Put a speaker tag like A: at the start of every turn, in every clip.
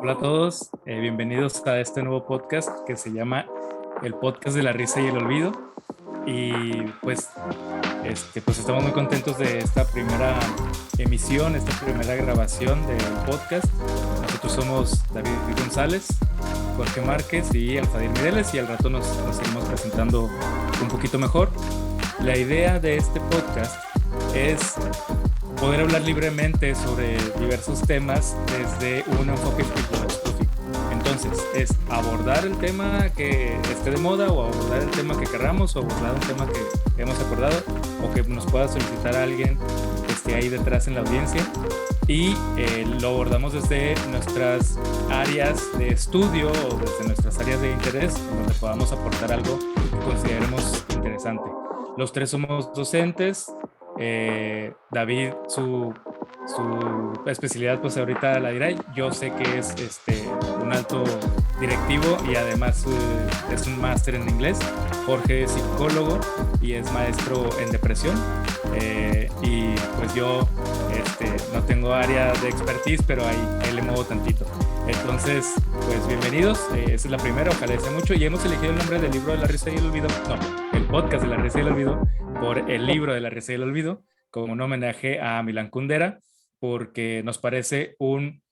A: Hola a todos, bienvenidos a este nuevo podcast que se llama el Podcast de la Risa y el Olvido. Y pues estamos muy contentos de esta primera emisión, esta primera grabación del podcast. Nosotros somos David González, Jorge Márquez y Alfadir Mireles, y al rato nos seguimos presentando un poquito mejor. La idea de este podcast es poder hablar libremente sobre diversos temas desde un enfoque filosófico. Entonces, es abordar el tema que esté de moda, o abordar el tema que queramos, o abordar un tema que hemos acordado, o que nos pueda solicitar a alguien que esté ahí detrás en la audiencia. Y lo abordamos desde nuestras áreas de estudio o desde nuestras áreas de interés, donde podamos aportar algo que consideremos interesante. Los tres somos docentes. David, su especialidad pues ahorita la dirá. Yo sé que es un alto directivo y además es un máster en inglés. Jorge es psicólogo y es maestro en depresión, y pues yo no tengo área de expertise, pero ahí le muevo tantito. Entonces, pues bienvenidos. Esa es la primera, ojalá sea mucho. Y hemos elegido el nombre del libro de la risa y el olvido, no, el podcast de la risa y el olvido, por el libro de la risa y el olvido, como un homenaje a Milan Kundera, porque nos parece un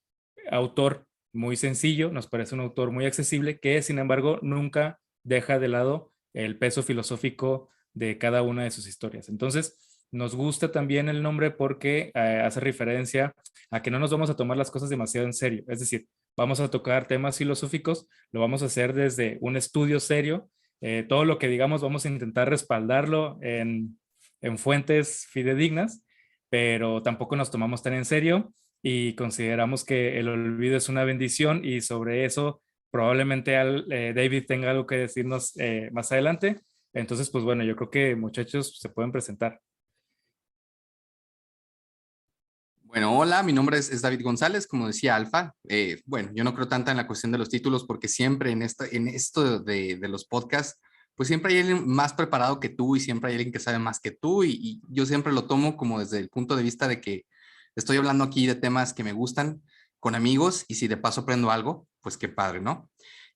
A: autor muy sencillo, nos parece un autor muy accesible, que sin embargo nunca deja de lado el peso filosófico de cada una de sus historias. Entonces, nos gusta también el nombre porque hace referencia a que no nos vamos a tomar las cosas demasiado en serio. Es decir, vamos a tocar temas filosóficos, lo vamos a hacer desde un estudio serio. Todo lo que digamos vamos a intentar respaldarlo en fuentes fidedignas, pero tampoco nos tomamos tan en serio y consideramos que el olvido es una bendición, y sobre eso probablemente David tenga algo que decirnos más adelante. Entonces, pues bueno, yo creo que muchachos se pueden presentar.
B: Bueno, hola, mi nombre es David González, como decía Alfa. Bueno, yo no creo tanto en la cuestión de los títulos, porque siempre en esto de los podcasts, pues siempre hay alguien más preparado que tú y siempre hay alguien que sabe más que tú, y yo siempre lo tomo como desde el punto de vista de que estoy hablando aquí de temas que me gustan con amigos, y si de paso aprendo algo, pues qué padre, ¿no?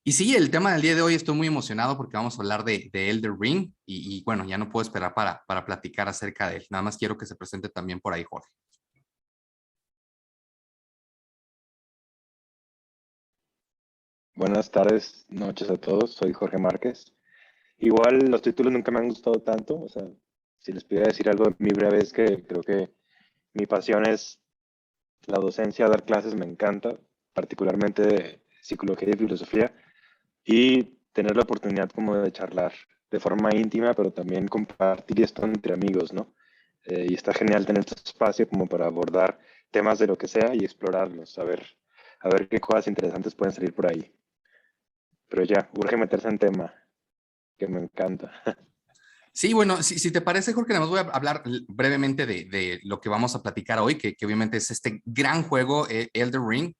B: Y sí, el tema del día de hoy estoy muy emocionado porque vamos a hablar de Elden Ring, y bueno, ya no puedo esperar para platicar acerca de él. Nada más quiero que se presente también por ahí, Jorge.
C: Buenas tardes, noches a todos. Soy Jorge Márquez. Igual los títulos nunca me han gustado tanto. O sea, si les pudiera decir algo, mi breve es que creo que mi pasión es la docencia, dar clases, me encanta, particularmente de psicología y filosofía, y tener la oportunidad como de charlar de forma íntima, pero también compartir esto entre amigos, ¿no? Y está genial tener este espacio como para abordar temas de lo que sea y explorarlos, a ver qué cosas interesantes pueden salir por ahí. Pero ya, urge meterse en tema, que me encanta.
B: Sí, bueno, si te parece, Jorge, nada más voy a hablar brevemente de lo que vamos a platicar hoy, que obviamente es este gran juego, Elden Ring.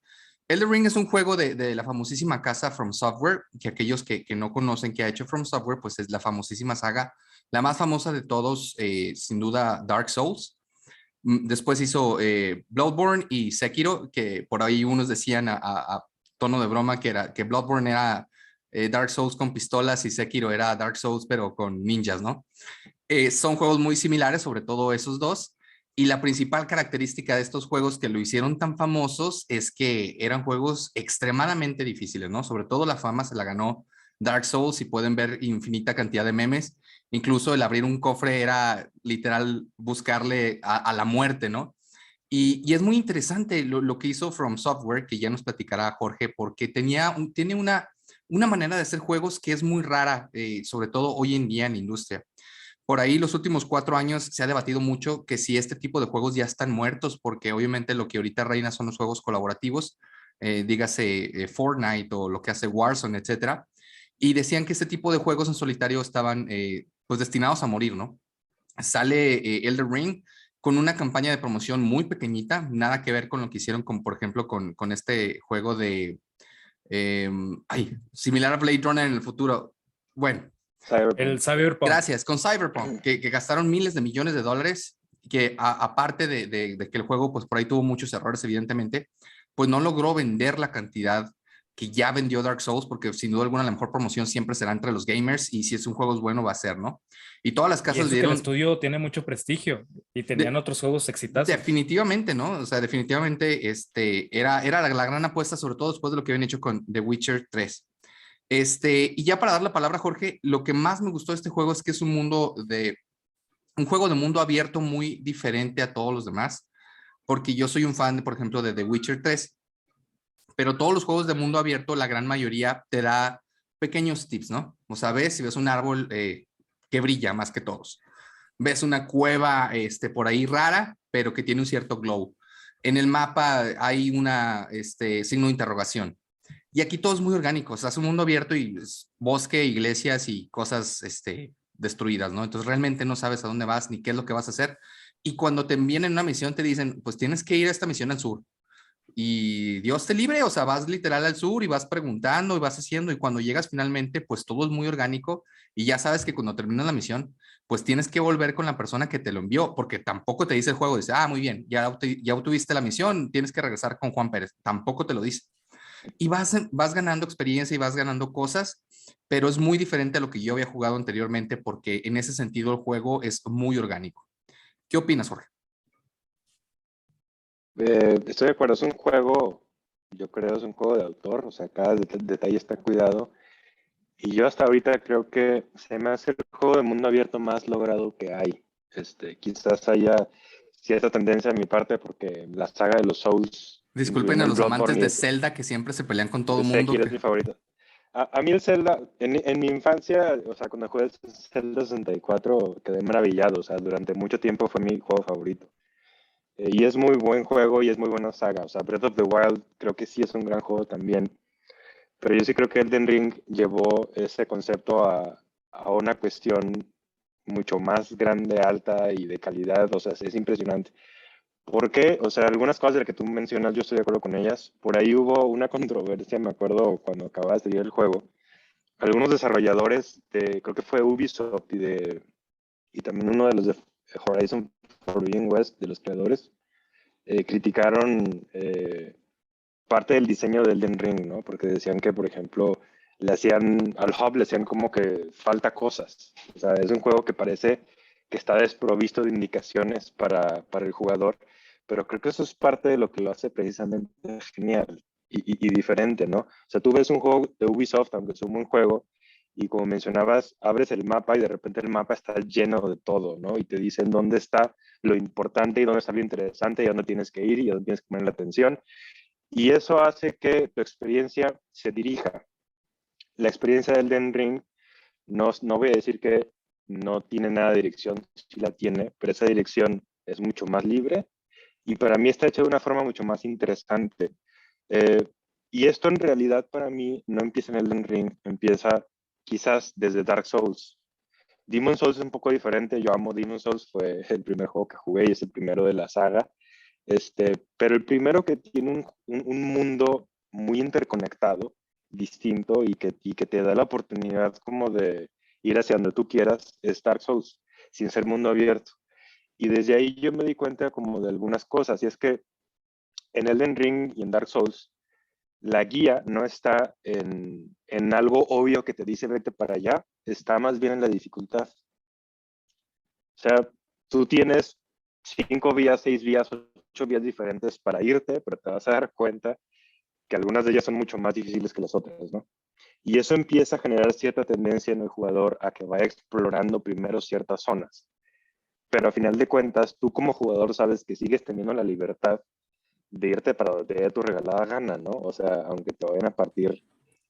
B: Elden Ring es un juego de la famosísima casa From Software, que aquellos que no conocen qué ha hecho From Software, pues es la famosísima saga, la más famosa de todos, sin duda, Dark Souls. Después hizo Bloodborne y Sekiro, que por ahí unos decían a tono de broma que Bloodborne era Dark Souls con pistolas y Sekiro era Dark Souls pero con ninjas, ¿no? Son juegos muy similares, sobre todo esos dos, y la principal característica de estos juegos que lo hicieron tan famosos es que eran juegos extremadamente difíciles, ¿no? Sobre todo la fama se la ganó Dark Souls, y pueden ver infinita cantidad de memes. Incluso el abrir un cofre era literal buscarle a la muerte, ¿no? Y es muy interesante lo que hizo From Software, que ya nos platicará Jorge, porque tiene una manera de hacer juegos que es muy rara, sobre todo hoy en día en la industria. Por ahí los últimos 4 años se ha debatido mucho que si este tipo de juegos ya están muertos, porque obviamente lo que ahorita reina son los juegos colaborativos, dígase Fortnite o lo que hace Warzone, etcétera. Y decían que este tipo de juegos en solitario estaban pues destinados a morir, ¿no? Sale Elden Ring con una campaña de promoción muy pequeñita, nada que ver con lo que hicieron con, por ejemplo, con este juego de, similar a Blade Runner en el futuro. Bueno,
A: El Cyberpunk.
B: gracias, con Cyberpunk, que gastaron miles de millones de dólares, que aparte de que el juego, pues por ahí tuvo muchos errores, evidentemente, pues no logró vender la cantidad que ya vendió Dark Souls, porque sin duda alguna la mejor promoción siempre será entre los gamers y si es un juego bueno va a ser, ¿no? Y todas las
A: Y
B: casas
A: eso
B: le
A: que el
B: dieron...
A: estudio tiene mucho prestigio y tenían
B: de-
A: otros juegos exitazos.
B: definitivamente, ¿no? O sea, definitivamente era la gran apuesta, sobre todo después de lo que habían hecho con The Witcher 3. Y ya para dar la palabra a Jorge, lo que más me gustó de este juego es que es un juego de mundo abierto muy diferente a todos los demás, porque yo soy un fan, por ejemplo, de The Witcher 3, pero todos los juegos de mundo abierto, la gran mayoría te da pequeños tips, ¿no? O sea, si ves un árbol que brilla más que todos. Ves una cueva por ahí rara, pero que tiene un cierto glow. En el mapa hay una signo de interrogación. Y aquí todo es muy orgánico, o sea, es un mundo abierto y es bosque, iglesias y cosas destruidas, ¿no? Entonces realmente no sabes a dónde vas ni qué es lo que vas a hacer. Y cuando te envían en una misión te dicen, pues tienes que ir a esta misión al sur. Y Dios te libre, o sea, vas literal al sur y vas preguntando y vas haciendo y cuando llegas finalmente, pues todo es muy orgánico y ya sabes que cuando terminas la misión, pues tienes que volver con la persona que te lo envió, porque tampoco te dice el juego, dice, muy bien, ya obtuviste la misión, tienes que regresar con Juan Pérez, tampoco te lo dice. Y vas ganando experiencia y vas ganando cosas, pero es muy diferente a lo que yo había jugado anteriormente porque en ese sentido el juego es muy orgánico. ¿Qué opinas, Jorge?
C: Estoy de acuerdo, es un juego, yo creo es un juego de autor, o sea, cada detalle está cuidado. Y yo hasta ahorita creo que se me hace el juego de mundo abierto más logrado que hay. Quizás haya cierta tendencia de mi parte porque la saga de los Souls,
B: Disculpen
C: incluyendo
B: a
C: el
B: los amantes
C: Bloodborne y
B: de
C: el
B: Zelda que siempre se pelean con todo
C: de
B: el mundo.
C: Sekiro es mi favorito. A mí el Zelda, en mi infancia, o sea, cuando jugué el Zelda 64, quedé maravillado. O sea, durante mucho tiempo fue mi juego favorito. Y es muy buen juego y es muy buena saga. O sea, Breath of the Wild creo que sí es un gran juego también. Pero yo sí creo que Elden Ring llevó ese concepto a una cuestión mucho más grande, alta y de calidad. O sea, es impresionante. ¿Por qué? O sea, algunas cosas de las que tú mencionas, yo estoy de acuerdo con ellas. Por ahí hubo una controversia, me acuerdo, cuando acababa de salir el juego. Algunos desarrolladores de, creo que fue Ubisoft y también uno de los de Horizon Forbidden West, de los creadores, criticaron parte del diseño del Elden Ring, ¿no? Porque decían que, por ejemplo, al hub le hacían como que falta cosas. O sea, es un juego que parece que está desprovisto de indicaciones para el jugador, pero creo que eso es parte de lo que lo hace precisamente genial y diferente, ¿no? O sea, tú ves un juego de Ubisoft, aunque es un buen juego, y como mencionabas, abres el mapa y de repente el mapa está lleno de todo, ¿no? Y te dicen dónde está lo importante y dónde está lo interesante y dónde tienes que ir y dónde tienes que poner la atención. Y eso hace que tu experiencia se dirija. La experiencia del Elden Ring, no voy a decir que no tiene nada de dirección, sí la tiene, pero esa dirección es mucho más libre y para mí está hecha de una forma mucho más interesante. Eh, y esto en realidad para mí no empieza en Elden Ring, empieza quizás desde Dark Souls. Demon Souls es un poco diferente, yo amo Demon Souls, fue el primer juego que jugué y es el primero de la saga. Pero el primero que tiene un mundo muy interconectado, distinto y que te da la oportunidad como de ir hacia donde tú quieras es Dark Souls, sin ser mundo abierto. Y desde ahí yo me di cuenta como de algunas cosas, y es que en Elden Ring y en Dark Souls, la guía no está en algo obvio que te dice vete para allá, está más bien en la dificultad. O sea, tú tienes 5 vías, 6 vías, 8 vías diferentes para irte, pero te vas a dar cuenta que algunas de ellas son mucho más difíciles que las otras, ¿no? Y eso empieza a generar cierta tendencia en el jugador a que vaya explorando primero ciertas zonas. Pero a final de cuentas, tú como jugador sabes que sigues teniendo la libertad de irte para donde te dé tu regalada gana, ¿no? O sea, aunque te vayan a partir,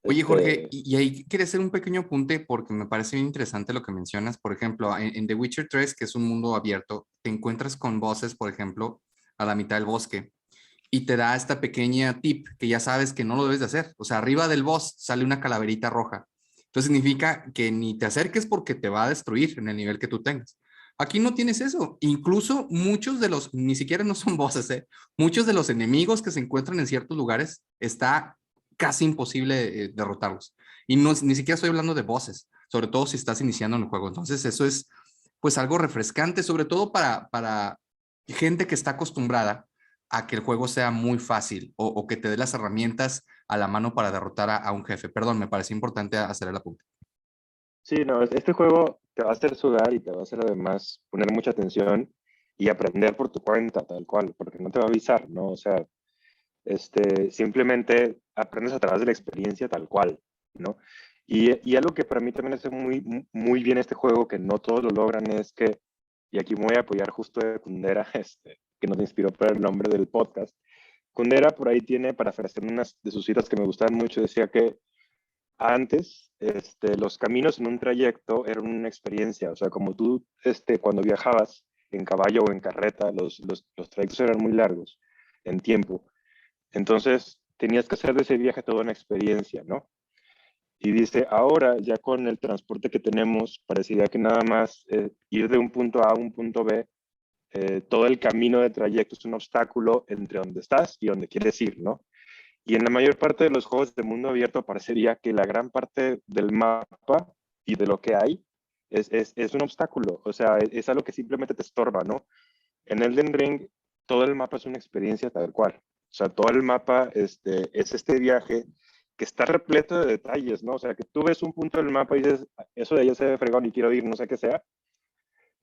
B: Oye, Jorge,
C: este,
B: y ahí quiero hacer un pequeño apunte porque me parece bien interesante lo que mencionas. Por ejemplo, en The Witcher 3, que es un mundo abierto, te encuentras con voces, por ejemplo, a la mitad del bosque y te da esta pequeña tip que ya sabes que no lo debes de hacer. O sea, arriba del boss sale una calaverita roja. Entonces significa que ni te acerques porque te va a destruir en el nivel que tú tengas. Aquí no tienes eso. Incluso muchos de los, ni siquiera no son bosses, muchos de los enemigos que se encuentran en ciertos lugares está casi imposible derrotarlos. Y no, ni siquiera estoy hablando de bosses, sobre todo si estás iniciando en el juego. Entonces eso es pues algo refrescante, sobre todo para gente que está acostumbrada a que el juego sea muy fácil o que te dé las herramientas a la mano para derrotar a un jefe. Perdón, me parece importante hacer el apunte.
C: Sí, no, este juego te va a hacer sudar y te va a hacer además poner mucha atención y aprender por tu cuenta, tal cual, porque no te va a avisar, ¿no? O sea, simplemente aprendes a través de la experiencia tal cual, ¿no? Y algo que para mí también hace muy bien este juego, que no todos lo logran, es que, y aquí me voy a apoyar justo de Kundera, que nos inspiró para el nombre del podcast. Kundera por ahí tiene, para hacer unas de sus citas que me gustaban mucho, decía que antes, los caminos en un trayecto eran una experiencia, o sea, como tú, cuando viajabas en caballo o en carreta, los trayectos eran muy largos en tiempo. Entonces, tenías que hacer de ese viaje toda una experiencia, ¿no? Y dice, ahora ya con el transporte que tenemos, parecería que nada más ir de un punto A a un punto B, todo el camino de trayecto es un obstáculo entre donde estás y donde quieres ir, ¿no? Y en la mayor parte de los juegos de mundo abierto parecería que la gran parte del mapa y de lo que hay es un obstáculo, o sea, es algo que simplemente te estorba, ¿no? En Elden Ring, todo el mapa es una experiencia tal cual. O sea, todo el mapa es este viaje que está repleto de detalles, ¿no? O sea, que tú ves un punto del mapa y dices, eso de allá se ve fregón y quiero ir, no sé qué sea.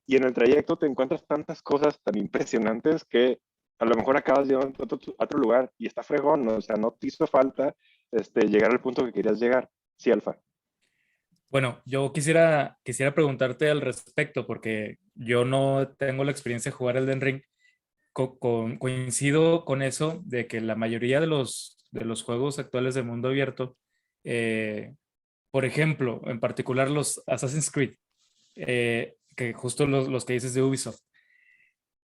C: Y en el trayecto te encuentras tantas cosas tan impresionantes que a lo mejor acabas llegando a otro lugar y está fregón, ¿no? O sea, no te hizo falta llegar al punto que querías llegar. Sí, Alfa.
A: Bueno, yo quisiera preguntarte al respecto, porque yo no tengo la experiencia de jugar Elden Ring. Coincido con eso de que la mayoría de los juegos actuales de mundo abierto, eh, por ejemplo, en particular los Assassin's Creed, que justo los que dices de Ubisoft.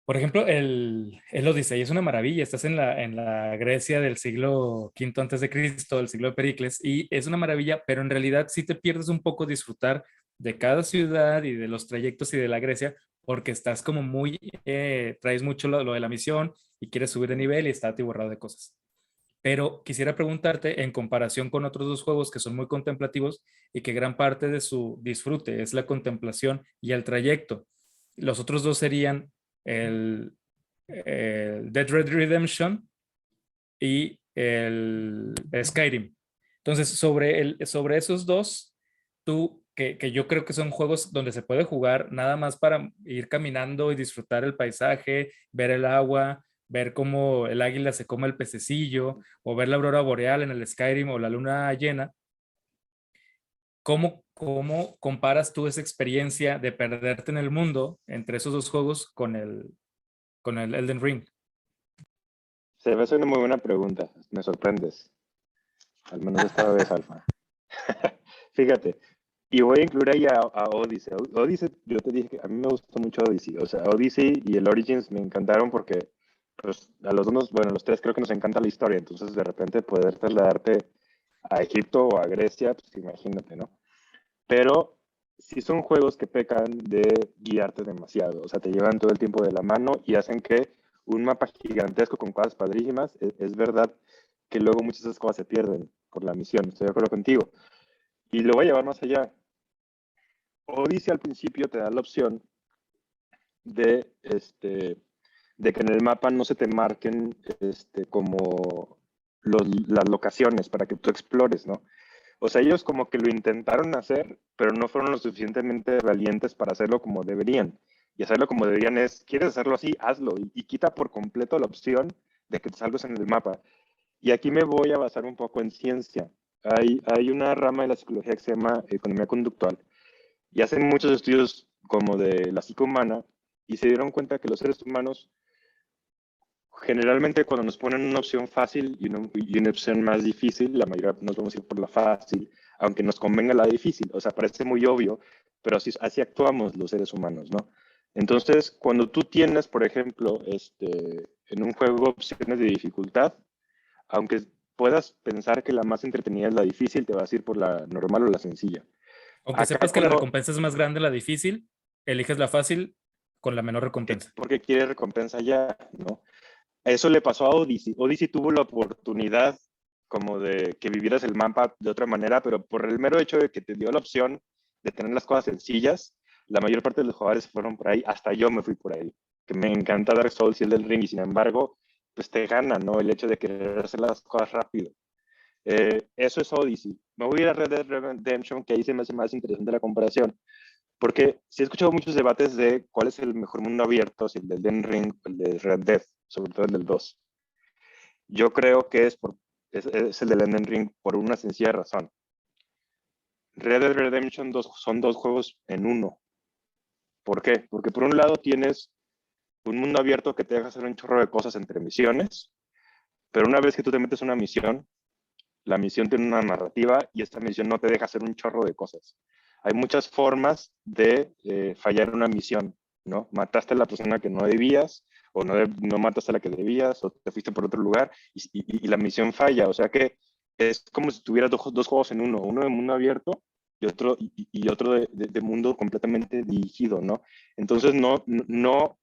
A: Por ejemplo, el Odyssey es una maravilla. Estás en la Grecia del siglo V antes de Cristo, del siglo de Pericles, y es una maravilla, pero en realidad sí te pierdes un poco disfrutar de cada ciudad y de los trayectos y de la Grecia, porque estás como muy, traes mucho lo de la misión y quieres subir de nivel y está atiborrado de cosas. Pero quisiera preguntarte, en comparación con otros dos juegos que son muy contemplativos y que gran parte de su disfrute es la contemplación y el trayecto, los otros dos serían el, el Dead Red Redemption y el Skyrim. Entonces, sobre esos dos, que yo creo que son juegos donde se puede jugar nada más para ir caminando y disfrutar el paisaje, ver el agua, ver cómo el águila se come el pececillo, o ver la aurora boreal en el Skyrim o la luna llena. ¿Cómo comparas tú esa experiencia de perderte en el mundo entre esos dos juegos con el Elden Ring?
C: Se me hace una muy buena pregunta. Me sorprendes. Al menos esta vez, Alfa. Fíjate. Y voy a incluir ahí a Odyssey. Odyssey, yo te dije que a mí me gustó mucho Odyssey. O sea, Odyssey y el Origins me encantaron porque pues, a los unos, bueno, a los tres creo que nos encanta la historia. Entonces, de repente, poder trasladarte a Egipto o a Grecia, pues imagínate, ¿no? Pero sí son juegos que pecan de guiarte demasiado. O sea, te llevan todo el tiempo de la mano y hacen que un mapa gigantesco con cosas padrísimas, es verdad que luego muchas de esas cosas se pierden por la misión. Estoy de acuerdo contigo. Y lo voy a llevar más allá. Odyssey al principio te da la opción de, de que en el mapa no se te marquen como las locaciones para que tú explores, ¿no? O sea, ellos como que lo intentaron hacer, pero no fueron lo suficientemente valientes para hacerlo como deberían. Y hacerlo como deberían es, ¿quieres hacerlo así? Hazlo. Y quita por completo la opción de que te salgas en el mapa. Y aquí me voy a basar un poco en ciencia. Hay una rama de la psicología que se llama economía conductual y hacen muchos estudios como de la psique humana y se dieron cuenta que los seres humanos generalmente cuando nos ponen una opción fácil y una opción más difícil, la mayoría nos vamos a ir por la fácil, aunque nos convenga la difícil. O sea, parece muy obvio, pero así actuamos los seres humanos, ¿no? Entonces, cuando tú tienes, por ejemplo, en un juego opciones de dificultad, aunque puedas pensar que la más entretenida es la difícil, te vas a ir por la normal o la sencilla.
A: Aunque
C: Acá
A: sepas que la
C: cuando,
A: recompensa es más grande la difícil, eliges la fácil con la menor recompensa.
C: porque quiere recompensa ya, ¿no? Eso le pasó a Odyssey. Odyssey tuvo la oportunidad como de que vivieras el mapa de otra manera, pero por el mero hecho de que te dio la opción de tener las cosas sencillas, la mayor parte de los jugadores fueron por ahí, hasta yo me fui por ahí, que me encanta Dark Souls y el del Ring, y sin embargo, pues te gana, ¿no? El hecho de querer hacer las cosas rápido. Eso es Odyssey. Me voy a ir a Red Dead Redemption, que ahí se me hace más interesante la comparación, porque sí he escuchado muchos debates de cuál es el mejor mundo abierto, si el del Elden Ring o el de Red Dead, sobre todo el del 2. Yo creo que es el del Elden Ring por una sencilla razón. Red Dead Redemption 2 son dos juegos en uno. ¿Por qué? Porque por un lado tienes un mundo abierto que te deja hacer un chorro de cosas entre misiones, pero una vez que tú te metes a una misión, la misión tiene una narrativa y esta misión no te deja hacer un chorro de cosas. Hay muchas formas de fallar una misión, ¿no? Mataste a la persona que no debías, o no mataste a la que debías, o te fuiste por otro lugar y la misión falla. O sea que es como si tuvieras dos juegos en uno de mundo abierto y otro de mundo completamente dirigido, ¿no? Entonces no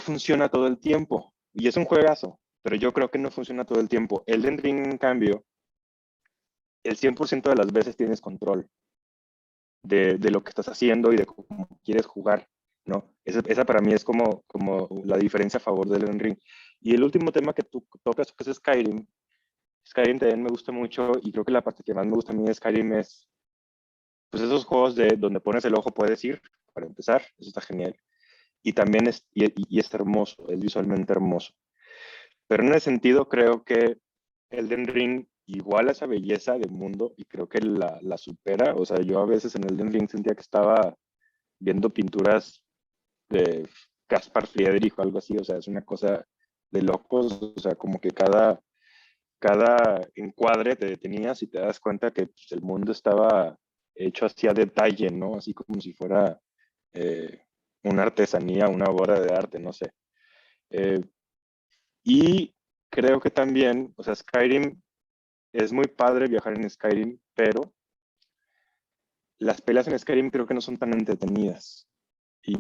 C: funciona todo el tiempo. Y es un juegazo, pero yo creo que no funciona todo el tiempo. Elden Ring, en cambio, el 100% de las veces tienes control de lo que estás haciendo y de cómo quieres jugar, ¿no? Esa para mí es como la diferencia a favor del Elden Ring. Y el último tema que tú tocas, que es Skyrim. Skyrim también me gusta mucho y creo que la parte que más me gusta a mí de Skyrim es, pues esos juegos de donde pones el ojo puedes ir, para empezar, eso está genial. Y también es hermoso, es visualmente hermoso. Pero en ese sentido creo que Elden Ring iguala esa belleza del mundo y creo que la supera. O sea, yo a veces en Elden Ring sentía que estaba viendo pinturas de Caspar Friedrich o algo así. O sea, es una cosa de locos. O sea, como que cada encuadre te detenías y te das cuenta que pues, el mundo estaba hecho así a detalle, ¿no? Así como si fuera eh, una artesanía, una obra de arte, no sé. Eh, y creo que también, o sea, Skyrim, es muy padre viajar en Skyrim, pero las peleas en Skyrim creo que no son tan entretenidas. Y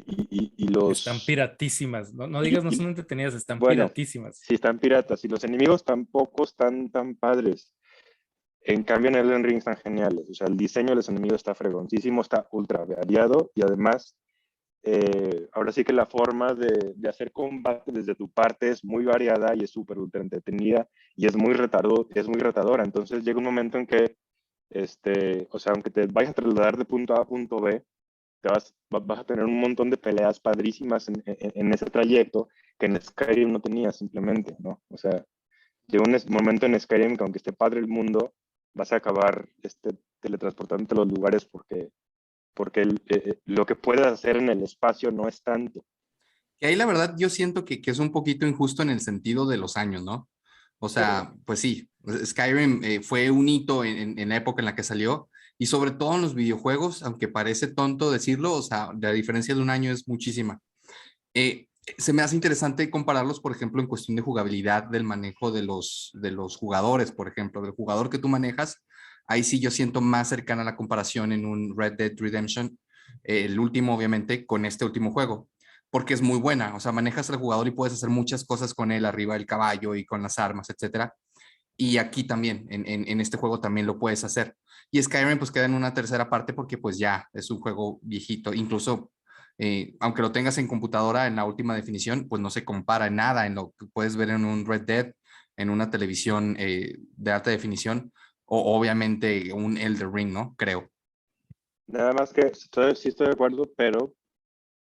A: Están
C: los,
A: piratísimas. No, no
C: y,
A: digas no son
C: y,
A: entretenidas, están
C: bueno,
A: piratísimas.
C: sí están piratas y los enemigos tampoco están tan padres. En cambio, en Elden Ring están geniales. O sea, el diseño de los enemigos está fregoncísimo, está ultra variado y además, ahora sí que la forma de hacer combate desde tu parte es muy variada y es súper ultra entretenida y es muy retadora. Entonces llega un momento en que, o sea, aunque te vayas a trasladar de punto A a punto B, vas a tener un montón de peleas padrísimas en ese trayecto que en Skyrim no tenías simplemente, ¿no? O sea, llega un momento en Skyrim que aunque esté padre el mundo, vas a acabar teletransportándote a los lugares porque lo que puedes hacer en el espacio no es tanto.
B: Y ahí la verdad yo siento que es un poquito injusto en el sentido de los años, ¿no? O sea, pues sí, Skyrim fue un hito en la época en la que salió y sobre todo en los videojuegos, aunque parece tonto decirlo, o sea, la diferencia de un año es muchísima. Se me hace interesante compararlos, por ejemplo, en cuestión de jugabilidad del manejo de los jugadores, por ejemplo, del jugador que tú manejas. Ahí sí yo siento más cercana la comparación en un Red Dead Redemption, el último obviamente, con este último juego, porque es muy buena. O sea, manejas al jugador y puedes hacer muchas cosas con él arriba del caballo y con las armas, etcétera. Y aquí también, en este juego también lo puedes hacer. Y Skyrim pues queda en una tercera parte porque pues ya es un juego viejito, incluso aunque lo tengas en computadora en la última definición, pues no se compara en nada en lo que puedes ver en un Red Dead, en una televisión de alta definición, o obviamente un Elder Ring, ¿no? Creo.
C: Nada más que sí estoy de acuerdo, pero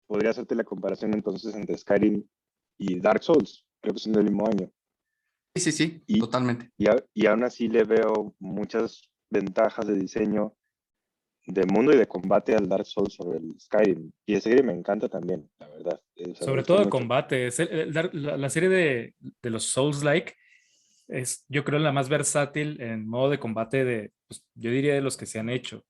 C: podría hacerte la comparación entonces entre Skyrim y Dark Souls. Creo que son del mismo año.
B: Sí, sí, sí,
C: Y,
B: totalmente.
C: y aún así le veo muchas ventajas de diseño de mundo y de combate al Dark Souls sobre el Skyrim. Y el Skyrim me encanta también, la verdad. O sea, me
A: Sobre
C: gusta
A: todo de
C: mucho.
A: combate. La serie de los Souls-like es, yo creo, la más versátil en modo de combate de, pues, yo diría, de los que se han hecho.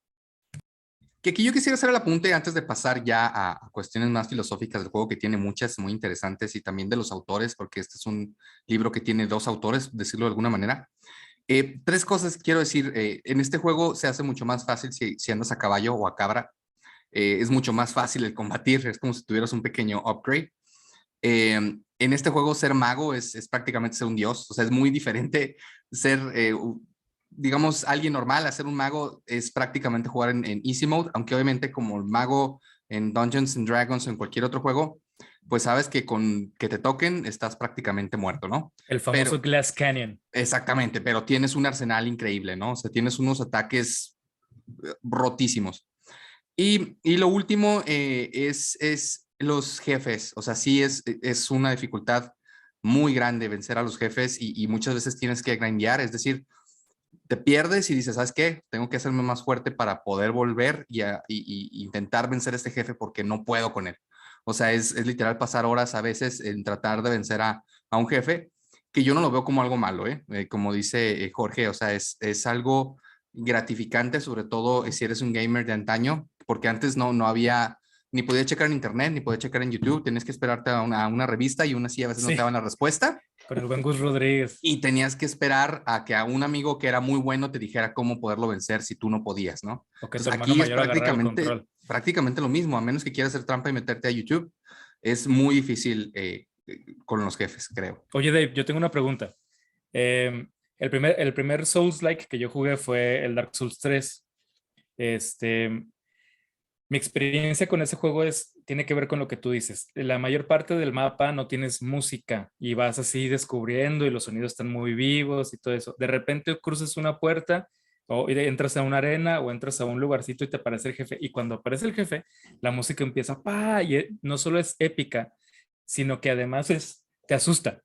B: Que aquí yo quisiera hacer el apunte antes de pasar ya a cuestiones más filosóficas del juego, que tiene muchas muy interesantes, y también de los autores, porque este es un libro que tiene dos autores, decirlo de alguna manera. Tres cosas quiero decir. En este juego se hace mucho más fácil si andas a caballo o a cabra. Es mucho más fácil el combatir, es como si tuvieras un pequeño upgrade. En este juego ser mago es prácticamente ser un dios, o sea, es muy diferente ser, digamos, alguien normal a ser un mago. Es prácticamente jugar en Easy Mode, aunque obviamente como el mago en Dungeons and Dragons o en cualquier otro juego, pues sabes que con que te toquen estás prácticamente muerto, ¿no?
A: El famoso
B: Pero,
A: Glass Canyon.
B: exactamente, pero tienes un arsenal increíble, ¿no? O sea, tienes unos ataques rotísimos. Y lo último es los jefes. O sea, sí es una dificultad muy grande vencer a los jefes y muchas veces tienes que grindear, es decir, te pierdes y dices, ¿sabes qué? Tengo que hacerme más fuerte para poder volver y intentar vencer a este jefe porque no puedo con él. O sea, es literal pasar horas a veces en tratar de vencer a un jefe, que yo no lo veo como algo malo, ¿eh? Como dice Jorge, o sea, es algo gratificante, sobre todo si eres un gamer de antaño, porque antes no había, ni podía checar en internet, ni podía checar en YouTube, tenías que esperarte a una revista y aún así a veces no te
A: Sí,
B: daban la respuesta.
A: con el buen Gus Rodríguez.
B: Y tenías que esperar a que a un amigo que era muy bueno te dijera cómo poderlo vencer si tú no podías, ¿no?
A: O que tu
B: Entonces
A: hermano
B: aquí es
A: mayor agarrara el control.
B: prácticamente lo mismo, a menos que quieras hacer trampa y meterte a YouTube, es muy difícil con los jefes, creo.
A: Oye, Dave, yo tengo una pregunta. El primer Souls-like que yo jugué fue el Dark Souls 3. Este, Mi experiencia con ese juego tiene que ver con lo que tú dices. La mayor parte del mapa no tienes música y vas así descubriendo y los sonidos están muy vivos y todo eso. De repente cruzas una puerta o entras a una arena o entras a un lugarcito y te aparece el jefe. Y cuando aparece el jefe, la música empieza, ¡pa! Y no solo es épica, sino que además te asusta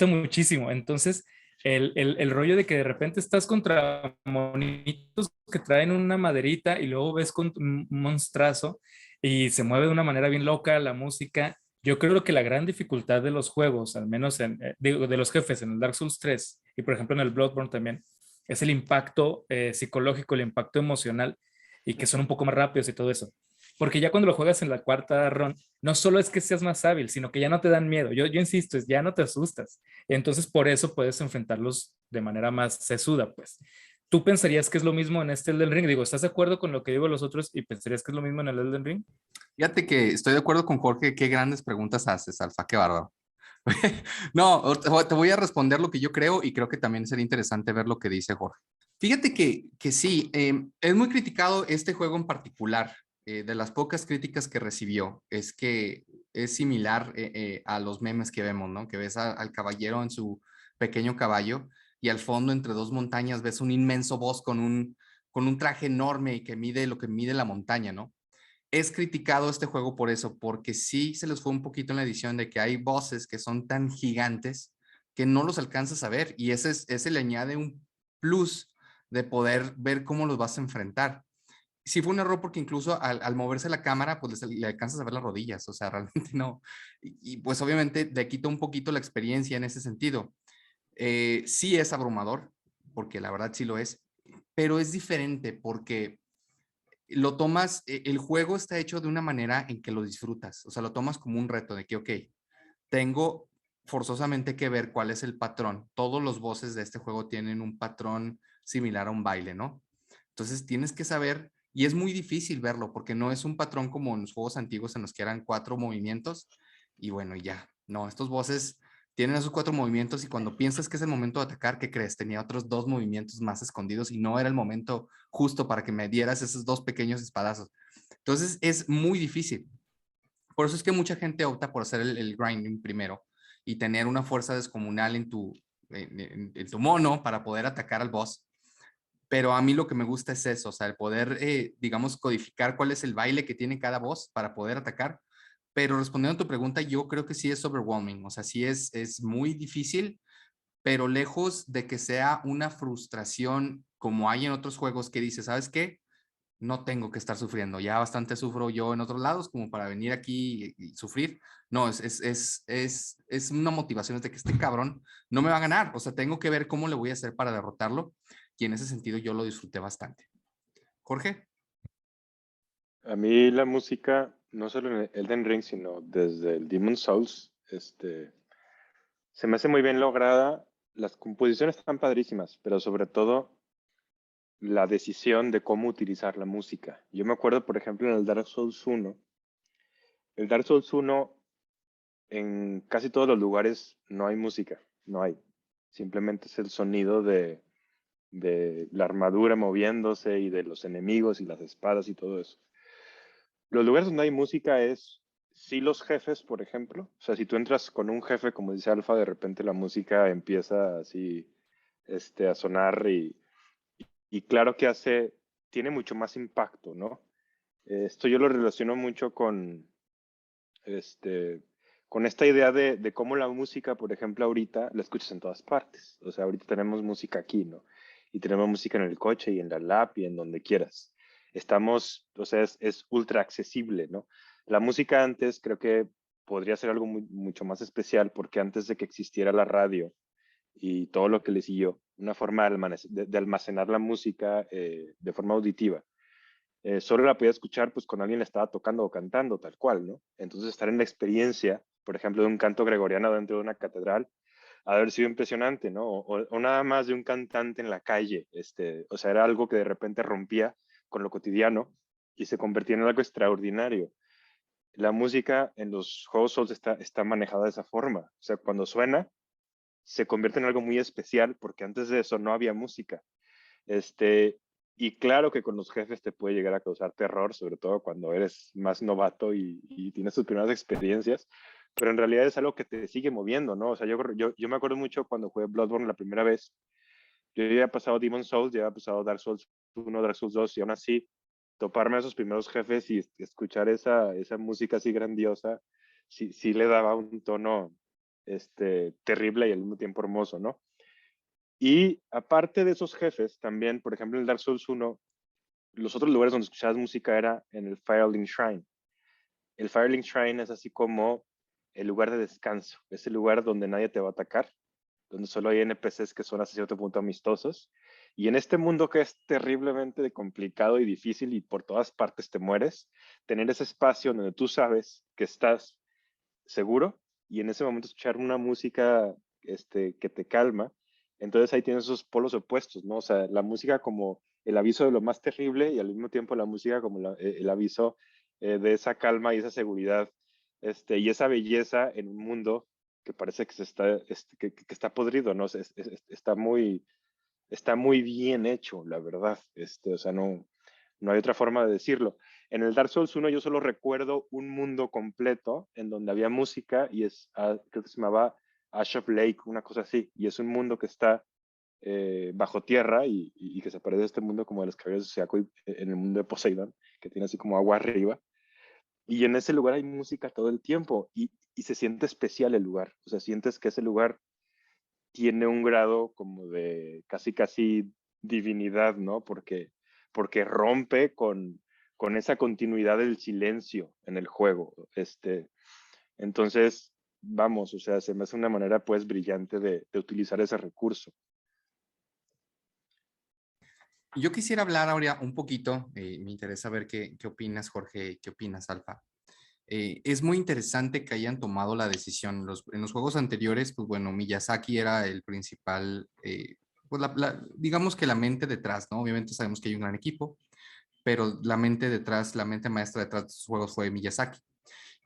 A: muchísimo. Entonces, el rollo de que de repente estás contra monitos que traen una maderita y luego ves con un monstruazo y se mueve de una manera bien loca la música. Yo creo que la gran dificultad de los juegos, al menos de los jefes en el Dark Souls 3 y por ejemplo en el Bloodborne también, es el impacto psicológico, el impacto emocional y que son un poco más rápidos y todo eso. Porque ya cuando lo juegas en la cuarta run, no solo es que seas más hábil, sino que ya no te dan miedo. Yo insisto, ya no te asustas. Entonces, por eso puedes enfrentarlos de manera más sesuda, pues. ¿Tú pensarías que es lo mismo en este Elden Ring? Digo, ¿estás de acuerdo con lo que digo los otros y pensarías que es lo mismo en el Elden Ring?
B: Fíjate que estoy de acuerdo con Jorge, qué grandes preguntas haces, Alfa, qué bárbaro. No, te voy a responder lo que yo creo y creo que también sería interesante ver lo que dice Jorge. Fíjate que sí, es muy criticado este juego en particular. De las pocas críticas que recibió es que es similar a los memes que vemos, ¿no? Que ves al caballero en su pequeño caballo y al fondo entre dos montañas ves un inmenso boss con un traje enorme y que mide lo que mide la montaña, ¿no? Es criticado este juego por eso, porque sí se les fue un poquito en la edición de que hay bosses que son tan gigantes que no los alcanzas a ver y ese le añade un plus de poder ver cómo los vas a enfrentar. Sí fue un error porque incluso al moverse la cámara, pues le alcanzas a ver las rodillas, o sea, realmente no. Y pues obviamente le quita un poquito la experiencia en ese sentido. Sí es abrumador, porque la verdad sí lo es, pero es diferente porque lo tomas, el juego está hecho de una manera en que lo disfrutas, o sea, lo tomas como un reto de que, ok, tengo forzosamente que ver cuál es el patrón. Todos los bosses de este juego tienen un patrón similar a un baile, ¿no? Entonces tienes que saber, y es muy difícil verlo, porque no es un patrón como en los juegos antiguos en los que eran 4 movimientos, y bueno, ya, no, estos bosses tienen esos 4 movimientos y cuando piensas que es el momento de atacar, ¿qué crees? Tenía otros 2 movimientos más escondidos y no era el momento justo para que me dieras esos 2 pequeños espadazos. Entonces es muy difícil. Por eso es que mucha gente opta por hacer el grinding primero y tener una fuerza descomunal en tu mono para poder atacar al boss. Pero a mí lo que me gusta es eso, o sea, el poder, digamos, codificar cuál es el baile que tiene cada boss para poder atacar. Pero respondiendo a tu pregunta, yo creo que sí es overwhelming, o sea, sí es muy difícil, pero lejos de que sea una frustración como hay en otros juegos que dice, ¿sabes qué? No tengo que estar sufriendo, ya bastante sufro yo en otros lados como para venir aquí y sufrir. No, es una motivación de que este cabrón no me va a ganar, o sea, tengo que ver cómo le voy a hacer para derrotarlo y en ese sentido yo lo disfruté bastante. Jorge.
C: A mí la música, no solo en el Elden Ring, sino desde el Demon Souls, se me hace muy bien lograda. Las composiciones están padrísimas, pero sobre todo la decisión de cómo utilizar la música. Yo me acuerdo, por ejemplo, en el Dark Souls 1. El Dark Souls 1, en casi todos los lugares no hay música, no hay. Simplemente es el sonido de la armadura moviéndose y de los enemigos y las espadas y todo eso. Los lugares donde hay música es sí los jefes, por ejemplo. O sea, si tú entras con un jefe, como dice Alfa, de repente la música empieza así, a sonar y claro que tiene mucho más impacto, ¿no? Esto yo lo relaciono mucho este, con esta idea de cómo la música, por ejemplo, ahorita la escuchas en todas partes. O sea, ahorita tenemos música aquí, ¿no? Y tenemos música en el coche y en la lap y en donde quieras. O sea, es ultra accesible, ¿no? La música antes creo que podría ser algo mucho más especial porque antes de que existiera la radio y todo lo que le siguió, una forma de almacenar la música de forma auditiva solo la podía escuchar pues cuando alguien la estaba tocando o cantando, tal cual, ¿no? Entonces estar en la experiencia, por ejemplo, de un canto gregoriano dentro de una catedral, ha de haber sido impresionante, ¿no? O nada más de un cantante en la calle, o sea, era algo que de repente rompía con lo cotidiano y se convertía en algo extraordinario. La música en los juegos Souls está manejada de esa forma, o sea, cuando suena, se convierte en algo muy especial porque antes de eso no había música. Este, y claro que con los jefes te puede llegar a causar terror, sobre todo cuando eres más novato y tienes tus primeras experiencias, pero en realidad es algo que te sigue moviendo, ¿no? O sea, yo me acuerdo mucho cuando jugué Bloodborne la primera vez, yo ya había pasado Demon Souls, ya había pasado Dark Souls 1, Dark Souls 2, y aún así toparme a esos primeros jefes y escuchar esa música así grandiosa, sí le daba un tono terrible y al mismo tiempo hermoso, ¿no? Y aparte de esos jefes, también, por ejemplo, en el Dark Souls 1, los otros lugares donde escuchabas música era en el Firelink Shrine. El Firelink Shrine es así como el lugar de descanso, es el lugar donde nadie te va a atacar, donde solo hay NPCs que son hasta cierto punto amistosos. Y en este mundo que es terriblemente complicado y difícil y por todas partes te mueres, tener ese espacio donde tú sabes que estás seguro y en ese momento escuchar una música que te calma, entonces ahí tienes esos polos opuestos, ¿no? O sea, la música como el aviso de lo más terrible y al mismo tiempo la música como el aviso de esa calma y esa seguridad y esa belleza en un mundo que parece que, que está podrido, ¿no? O sea, está muy bien hecho, la verdad. O sea, no hay otra forma de decirlo. En el Dark Souls 1 yo solo recuerdo un mundo completo en donde había música y creo que se llamaba Ash of Lake, una cosa así. Y es un mundo que está bajo tierra y que se parece a este mundo como de los caballeros de Zodiaco en el mundo de Poseidon, que tiene así como agua arriba. Y en ese lugar hay música todo el tiempo y se siente especial el lugar. O sea, sientes que ese lugar tiene un grado como de casi divinidad, ¿no? Porque rompe con esa continuidad del silencio en el juego. Entonces, vamos, o sea, se me hace una manera pues brillante de utilizar ese recurso.
B: Yo quisiera hablar ahora un poquito, me interesa ver qué opinas, Jorge, qué opinas, Alfa. Es muy interesante que hayan tomado la decisión. En los juegos anteriores, pues bueno, Miyazaki era el principal, pues digamos que la mente detrás, ¿no? Obviamente sabemos que hay un gran equipo, pero la mente detrás, la mente maestra detrás de estos juegos fue Miyazaki.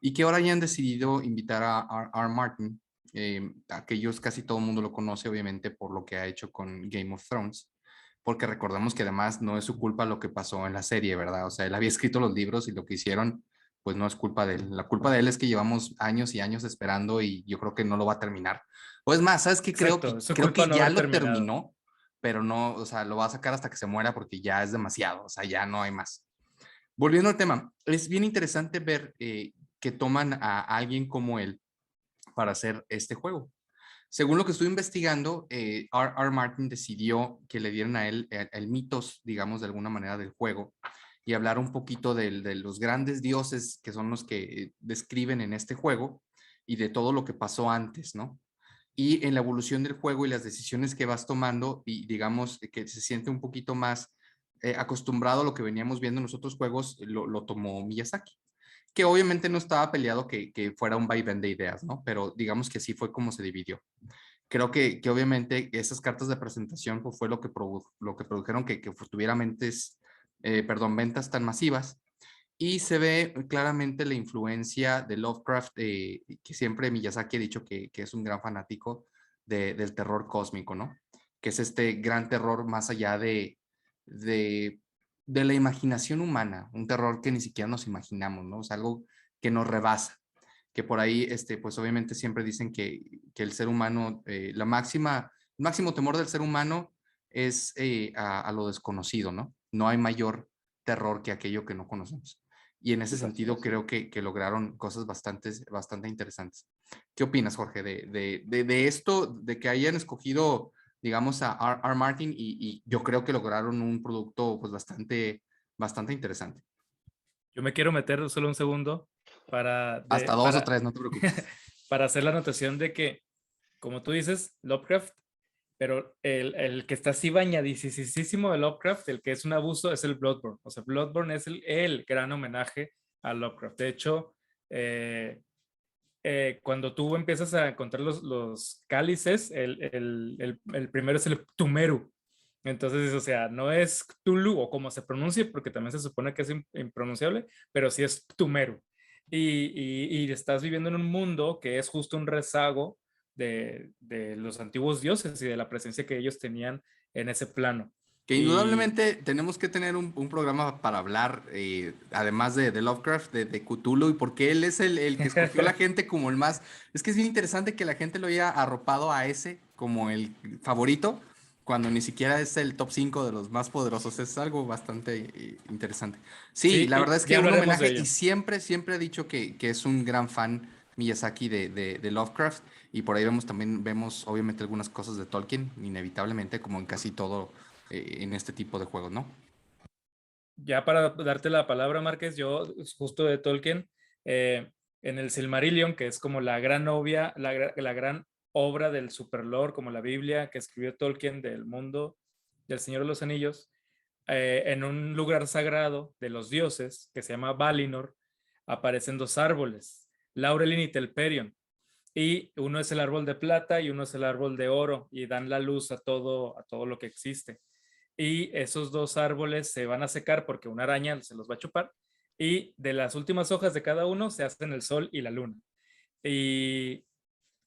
B: Y que ahora hayan decidido invitar a R. Martin, aquellos casi todo el mundo lo conoce, obviamente, por lo que ha hecho con Game of Thrones, porque recordamos que además no es su culpa lo que pasó en la serie, ¿verdad? O sea, él había escrito los libros y lo que hicieron, pues no es culpa de él. La culpa de él es que llevamos años y años esperando y yo creo que no lo va a terminar. O es más, ¿sabes qué?
A: Exacto, es su
B: Creo
A: culpa
B: que
A: no
B: ya
A: haber
B: lo
A: terminado.
B: terminó, pero no, o sea, lo va a sacar hasta que se muera porque ya es demasiado, o sea, ya no hay más. Volviendo al tema, es bien interesante ver que toman a alguien como él para hacer este juego. Según lo que estuve investigando, R. Martin decidió que le dieran a él el mitos, digamos, de alguna manera del juego y hablar un poquito de los grandes dioses que son los que describen en este juego y de todo lo que pasó antes, ¿no? Y en la evolución del juego y las decisiones que vas tomando y digamos que se siente un poquito más acostumbrado a lo que veníamos viendo en los otros juegos, lo tomó Miyazaki, que obviamente no estaba peleado que fuera un vaivén de ideas, ¿no? Pero digamos que así fue como se dividió. Creo que obviamente esas cartas de presentación pues, fue lo que produjeron que tuviera ventas tan masivas. Y se ve claramente la influencia de Lovecraft, que siempre Miyazaki ha dicho que es un gran fanático del terror cósmico, ¿no? Que es este gran terror más allá de, de la imaginación humana, un terror que ni siquiera nos imaginamos, ¿no? Es algo que nos rebasa. que por ahí, pues obviamente siempre dicen que el ser humano, el máximo temor del ser humano es a lo desconocido, ¿no? No hay mayor terror que aquello que no conocemos. Y en ese sentido creo que lograron cosas bastante interesantes. ¿Qué opinas, Jorge, de esto, de que hayan escogido, digamos, a R. Martin y yo creo que lograron un producto pues bastante interesante?
A: Yo me quiero meter solo un segundo para,
B: Hasta dos o tres, no te preocupes.
A: para hacer la anotación de que, como tú dices, Lovecraft, pero el que está así bañadísimo de Lovecraft, el que es un abuso, es el Bloodborne. O sea, Bloodborne es el gran homenaje a Lovecraft. De hecho, cuando tú empiezas a encontrar los cálices, el primero es el Tumeru. Entonces, o sea, no es Cthulhu o como se pronuncie, porque también se supone que es impronunciable, pero sí es Tumeru. Y estás viviendo en un mundo que es justo un rezago de los antiguos dioses y de la presencia que ellos tenían en ese plano.
B: Que
A: Y
B: indudablemente tenemos que tener un programa para hablar, además de Lovecraft, de Cthulhu, y porque él es el que escogió la gente como el más. Es que es bien interesante que la gente lo haya arropado a ese como el favorito, cuando ni siquiera es el top 5 de los más poderosos. Es algo bastante interesante. Sí,
A: sí,
B: la verdad es
A: ya
B: que un
A: hablaremos de
B: homenaje, y
A: ello.
B: siempre he dicho que es un gran fan Miyazaki de Lovecraft, y por ahí vemos obviamente algunas cosas de Tolkien, inevitablemente, como en casi todo en este tipo de juegos, ¿no?
A: Ya para darte la palabra, Márquez, yo justo de Tolkien, en el Silmarillion, que es como la gran obra, la gran obra del superlore, como la Biblia que escribió Tolkien del mundo del Señor de los Anillos, en un lugar sagrado de los dioses, que se llama Valinor, aparecen dos árboles, Laurelin y Telperion, y uno es el árbol de plata y uno es el árbol de oro, y dan la luz a todo lo que existe. Y esos dos árboles se van a secar porque una araña se los va a chupar, y de las últimas hojas de cada uno se hacen el sol y la luna. Y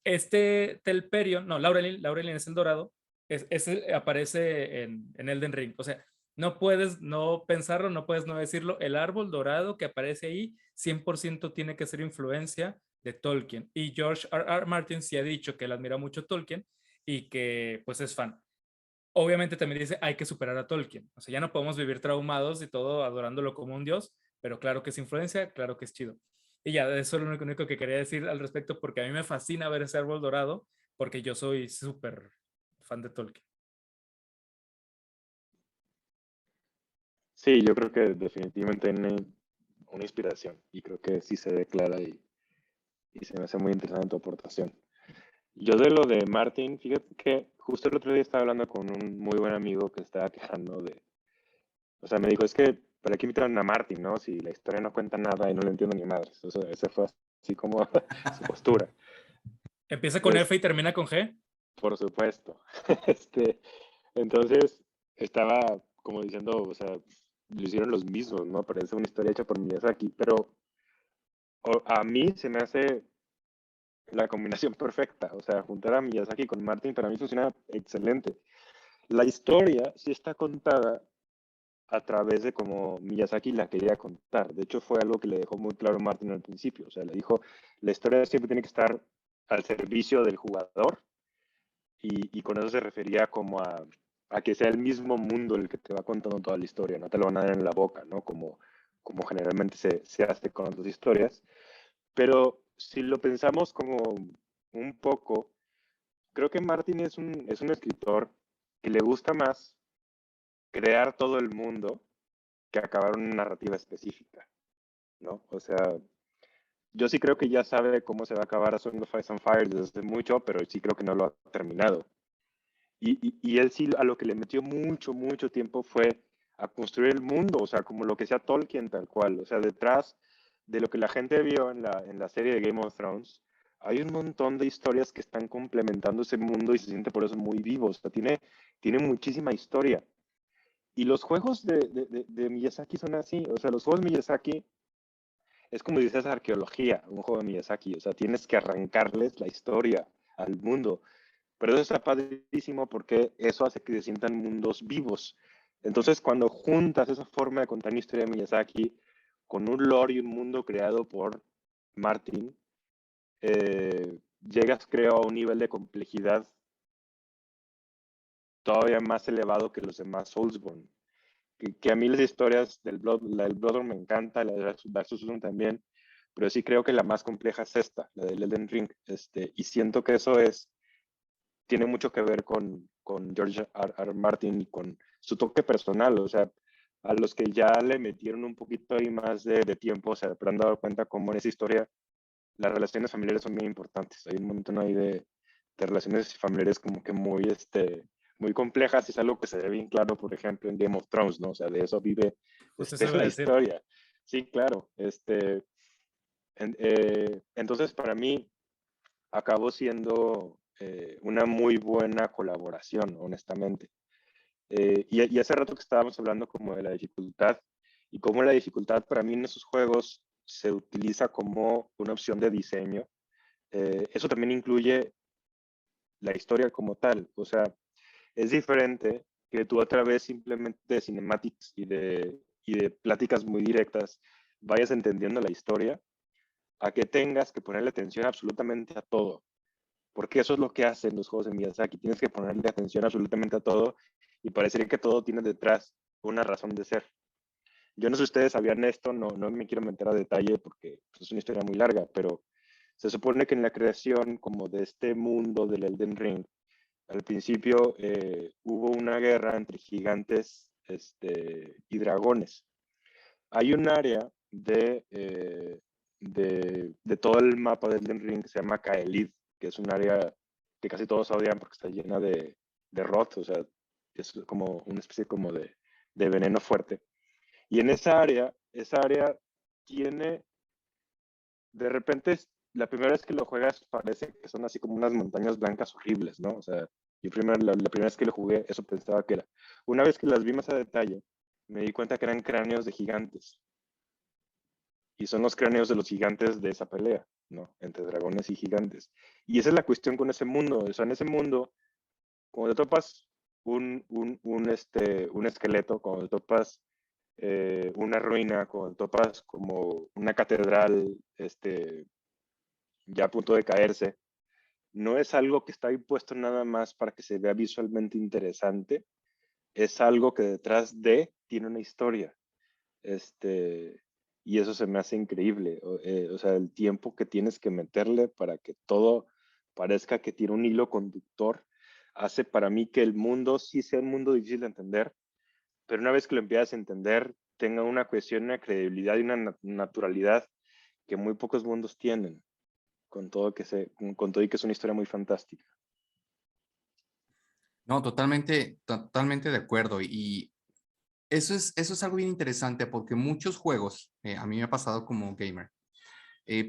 A: este Telperion, no, Laurelin es el dorado, ese aparece en Elden Ring. O sea, no puedes no pensarlo, no puedes no decirlo. El árbol dorado que aparece ahí 100% tiene que ser influencia de Tolkien. Y George R. Martin sí ha dicho que él admira mucho Tolkien y que pues es fan. Obviamente también dice hay que superar a Tolkien. O sea, ya no podemos vivir traumados y todo adorándolo como un dios, pero claro que es influencia, claro que es chido. Y ya, eso es lo único que quería decir al respecto, porque a mí me fascina ver ese árbol dorado, porque yo soy súper fan de Tolkien.
C: Sí, yo creo que definitivamente tiene una inspiración y creo que sí se declara y se me hace muy interesante tu aportación. Yo de lo de Martin, fíjate que justo el otro día estaba hablando con un muy buen amigo que estaba quejando o sea, me dijo, es que ¿para qué invitaron a Martin, no? Si la historia no cuenta nada y no le entiendo ni madres. O sea, ese fue así como su postura.
A: Empieza con
C: Pues,
A: F y termina con G.
C: por supuesto. Este, entonces, estaba como diciendo, o sea, lo hicieron los mismos, ¿no? Parece una historia hecha por Miyazaki, pero a mí se me hace la combinación perfecta. O sea, juntar a Miyazaki con Martin para mí funciona excelente. La historia sí está contada a través de cómo Miyazaki la quería contar. De hecho, fue algo que le dejó muy claro Martin al principio. O sea, le dijo, la historia siempre tiene que estar al servicio del jugador y con eso se refería como a que sea el mismo mundo el que te va contando toda la historia, no te lo van a dar en la boca, ¿no? Como generalmente se hace con otras historias. Pero si lo pensamos como un poco, creo que Martin es un escritor que le gusta más crear todo el mundo que acabar una narrativa específica, ¿no? O sea, yo sí creo que ya sabe cómo se va a acabar a Song of Ice and Fire desde hace mucho, pero sí creo que no lo ha terminado. Y él sí a lo que le metió mucho tiempo fue a construir el mundo, o sea, como lo que sea Tolkien tal cual. O sea, detrás de lo que la gente vio en la serie de Game of Thrones, hay un montón de historias que están complementando ese mundo y se siente por eso muy vivo. O sea, tiene muchísima historia. Y los juegos de Miyazaki son así. O sea, los juegos de Miyazaki es como dices arqueología, un juego de Miyazaki. O sea, tienes que arrancarles la historia al mundo. Pero eso está padrísimo porque eso hace que se sientan mundos vivos. Entonces, cuando juntas esa forma de contar una historia de Miyazaki con un lore y un mundo creado por Martin, llegas, creo, a un nivel de complejidad todavía más elevado que los demás Soulsborne. Que a mí las historias la del Bloodborne me encanta, la de Dark Souls 1 también, pero sí creo que la más compleja es esta, la del Elden Ring, y siento que eso tiene mucho que ver con George R. Martin y con su toque personal, o sea, a los que ya le metieron un poquito ahí más de tiempo, o sea, pero han dado cuenta cómo en esa historia las relaciones familiares son bien importantes. Hay un montón ahí de relaciones familiares como que muy complejas, y es algo que se ve bien claro, por ejemplo, en Game of Thrones, ¿no? O sea, de eso vive
A: Justo eso iba a
C: la
A: decir.
C: historia. Sí, claro. Entonces, para mí, acabó siendo una muy buena colaboración, honestamente. Y hace rato que estábamos hablando como de la dificultad, y cómo la dificultad para mí en esos juegos se utiliza como una opción de diseño. Eso también incluye la historia como tal. O sea, es diferente que tú a través simplemente de cinematics y de pláticas muy directas vayas entendiendo la historia, a que tengas que ponerle atención absolutamente a todo. Porque eso es lo que hacen los juegos de Miyazaki. Tienes que ponerle atención absolutamente a todo, y parecería que todo tiene detrás una razón de ser. Yo no sé si ustedes sabían esto, no me quiero meter a detalle porque pues, es una historia muy larga, pero se supone que en la creación como de este mundo del Elden Ring, al principio hubo una guerra entre gigantes y dragones. Hay un área de todo el mapa del Elden Ring que se llama Kaelid, que es un área que casi todos odian porque está llena de rot, o sea, es como una especie como de veneno fuerte. Y en esa área tiene, de repente, la primera vez que lo juegas parece que son así como unas montañas blancas horribles, ¿no? O sea, yo la primera vez que lo jugué, eso pensaba que era. Una vez que las vi más a detalle, me di cuenta que eran cráneos de gigantes. Y son los cráneos de los gigantes de esa pelea, ¿no? Entre dragones y gigantes. Y esa es la cuestión con ese mundo. O sea, en ese mundo, cuando te topas un esqueleto, cuando te topas una ruina, cuando topas como una catedral ya a punto de caerse, no es algo que está impuesto nada más para que se vea visualmente interesante, es algo que detrás tiene una historia. Este, y eso se me hace increíble. O sea, el tiempo que tienes que meterle para que todo parezca que tiene un hilo conductor, hace para mí que el mundo sí sea un mundo difícil de entender, pero una vez que lo empiezas a entender, tenga una cohesión, una credibilidad y una naturalidad que muy pocos mundos tienen, con todo y que es una historia muy fantástica.
B: No, totalmente de acuerdo. Y eso es algo bien interesante porque muchos juegos, a mí me ha pasado como gamer,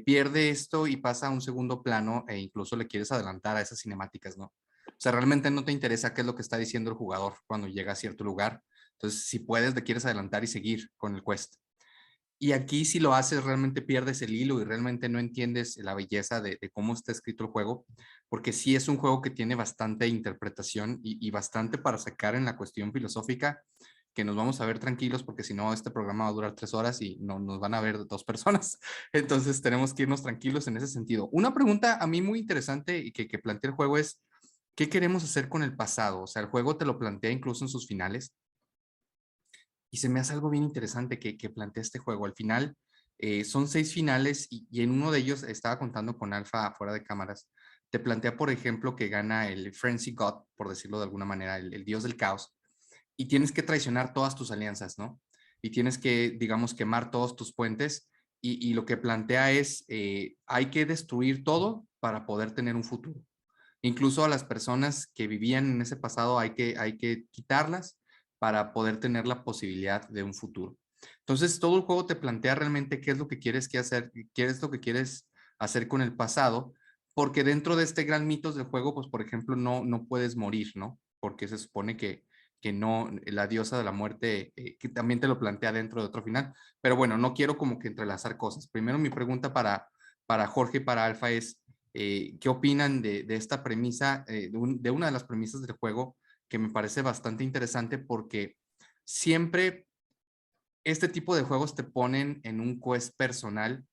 B: pierde esto y pasa a un segundo plano e incluso le quieres adelantar a esas cinemáticas, ¿no? O sea, realmente no te interesa qué es lo que está diciendo el jugador cuando llega a cierto lugar. Entonces, si puedes, le quieres adelantar y seguir con el quest. Y aquí si lo haces, realmente pierdes el hilo y realmente no entiendes la belleza de cómo está escrito el juego, porque sí es un juego que tiene bastante interpretación y bastante para sacar en la cuestión filosófica, que nos vamos a ver tranquilos, porque si no, este programa va a durar 3 horas y no nos van a ver 2 personas. Entonces tenemos que irnos tranquilos en ese sentido. Una pregunta a mí muy interesante y que plantea el juego es, ¿qué queremos hacer con el pasado? O sea, el juego te lo plantea incluso en sus finales y se me hace algo bien interesante que plantea este juego. Al final, son 6 finales y en uno de ellos estaba contando con Alfa fuera de cámaras. Te plantea, por ejemplo, que gana el Frenzy God, por decirlo de alguna manera, el dios del caos, y tienes que traicionar todas tus alianzas, ¿no? Y tienes que, digamos, quemar todos tus puentes. Y lo que plantea es, hay que destruir todo para poder tener un futuro. Incluso a las personas que vivían en ese pasado hay que quitarlas para poder tener la posibilidad de un futuro. Entonces, todo el juego te plantea realmente qué es lo que quieres hacer, qué es lo que quieres hacer con el pasado, porque dentro de este gran mitos del juego, pues, por ejemplo, no puedes morir, ¿no? Porque se supone que no, la diosa de la muerte, que también te lo plantea dentro de otro final. Pero bueno, no quiero como que entrelazar cosas. Primero, mi pregunta para Jorge y para Alfa es, ¿qué opinan de esta premisa, de una de las premisas del juego que me parece bastante interesante porque siempre este tipo de juegos te ponen en un quest personal